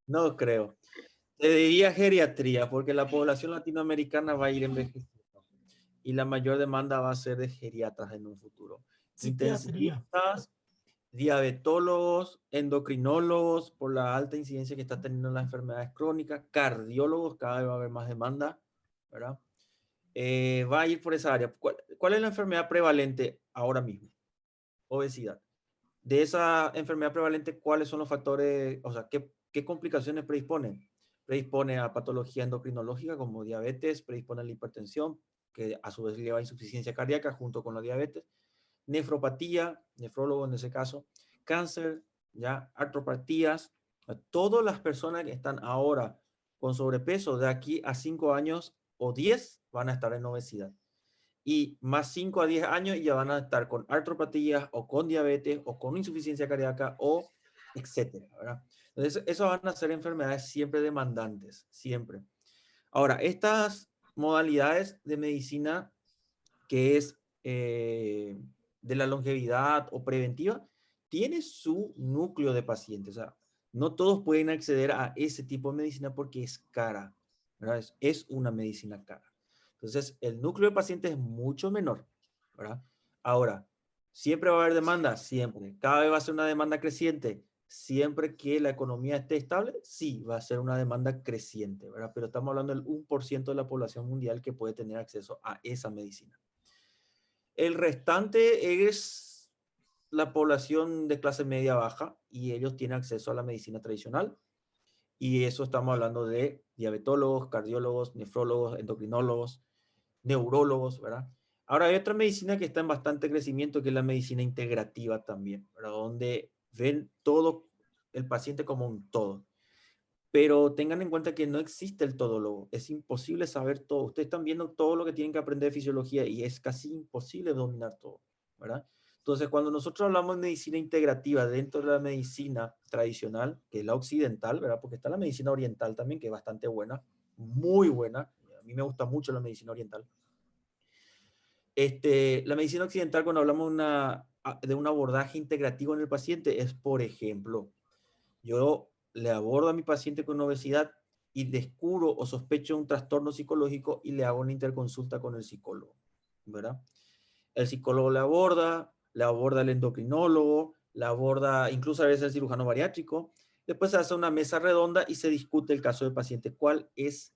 No creo. Te diría geriatría, porque la población latinoamericana va a ir envejeciendo y la mayor demanda va a ser de geriatras en un futuro. Intensivistas, diabetólogos, endocrinólogos, por la alta incidencia que está teniendo las enfermedades crónicas, cardiólogos, cada vez va a haber más demanda, ¿verdad? Va a ir por esa área. ¿Cuál es la enfermedad prevalente ahora mismo? Obesidad. De esa enfermedad prevalente, ¿cuáles son los factores, o sea, qué complicaciones predisponen? Predispone a patología endocrinológica como diabetes, predispone a la hipertensión, que a su vez lleva a insuficiencia cardíaca junto con la diabetes, nefropatía, nefrólogo en ese caso, cáncer, ya, artropatías. Todas las personas que están ahora con sobrepeso de aquí a 5 años o 10 van a estar en obesidad. Y más 5 a 10 años ya van a estar con artropatías o con diabetes o con insuficiencia cardíaca o etcétera, ¿verdad? Entonces, eso van a ser enfermedades siempre demandantes, siempre. Ahora, estas modalidades de medicina que es de la longevidad o preventiva, tiene su núcleo de pacientes. O sea, no todos pueden acceder a ese tipo de medicina porque es cara, ¿verdad? Es una medicina cara. Entonces, el núcleo de pacientes es mucho menor, ¿verdad? Ahora, ¿siempre va a haber demanda? Siempre. ¿Cada vez va a ser una demanda creciente? Siempre que la economía esté estable, sí, va a ser una demanda creciente, ¿verdad? Pero estamos hablando del 1% de la población mundial que puede tener acceso a esa medicina. El restante es la población de clase media baja y ellos tienen acceso a la medicina tradicional. Y eso estamos hablando de diabetólogos, cardiólogos, nefrólogos, endocrinólogos, neurólogos, ¿verdad? Ahora hay otra medicina que está en bastante crecimiento, que es la medicina integrativa también, ¿verdad? Donde ven todo el paciente como un todo. Pero tengan en cuenta que no existe el todólogo. Es imposible saber todo. Ustedes están viendo todo lo que tienen que aprender de fisiología y es casi imposible dominar todo, ¿verdad? Entonces, cuando nosotros hablamos de medicina integrativa dentro de la medicina tradicional, que es la occidental, ¿verdad? Porque está la medicina oriental también, que es bastante buena, muy buena. A mí me gusta mucho la medicina oriental. La medicina occidental, cuando hablamos de un abordaje integrativo en el paciente, es, por ejemplo, yo le abordo a mi paciente con obesidad y descubro o sospecho un trastorno psicológico y le hago una interconsulta con el psicólogo, ¿verdad? El psicólogo le aborda el endocrinólogo, le aborda incluso a veces el cirujano bariátrico. Después se hace una mesa redonda y se discute el caso del paciente. ¿Cuál es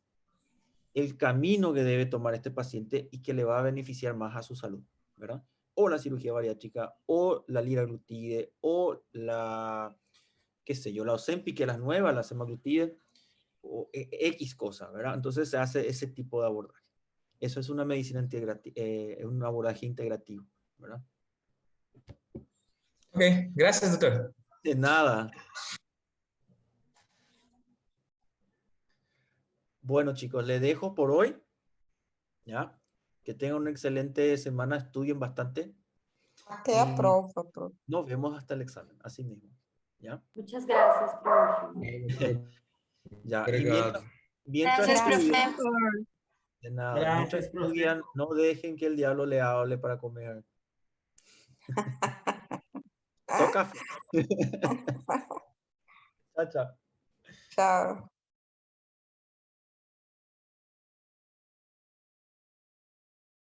el camino que debe tomar este paciente y que le va a beneficiar más a su salud, ¿verdad? O la cirugía bariátrica, o la liraglutide, o la, qué sé yo, la Ozempic, que es la nueva, la semaglutide, o X cosa, ¿verdad? Entonces se hace ese tipo de abordaje. Eso es una medicina un abordaje integrativo, ¿verdad? Ok, gracias, doctor. De nada. Bueno, chicos, les dejo por hoy, ¿ya? Que tengan una excelente semana, estudien bastante. Até a prova, prof. Nos vemos hasta el examen, así mismo, ¿ya? Muchas gracias, prof. Ya, Obrigado. Mientras Gracias, estudian, profesor. de nada, Gracias, mientras profe. estudian, no dejen que el diablo le hable para comer. Toca. Chao, chao. Tchau.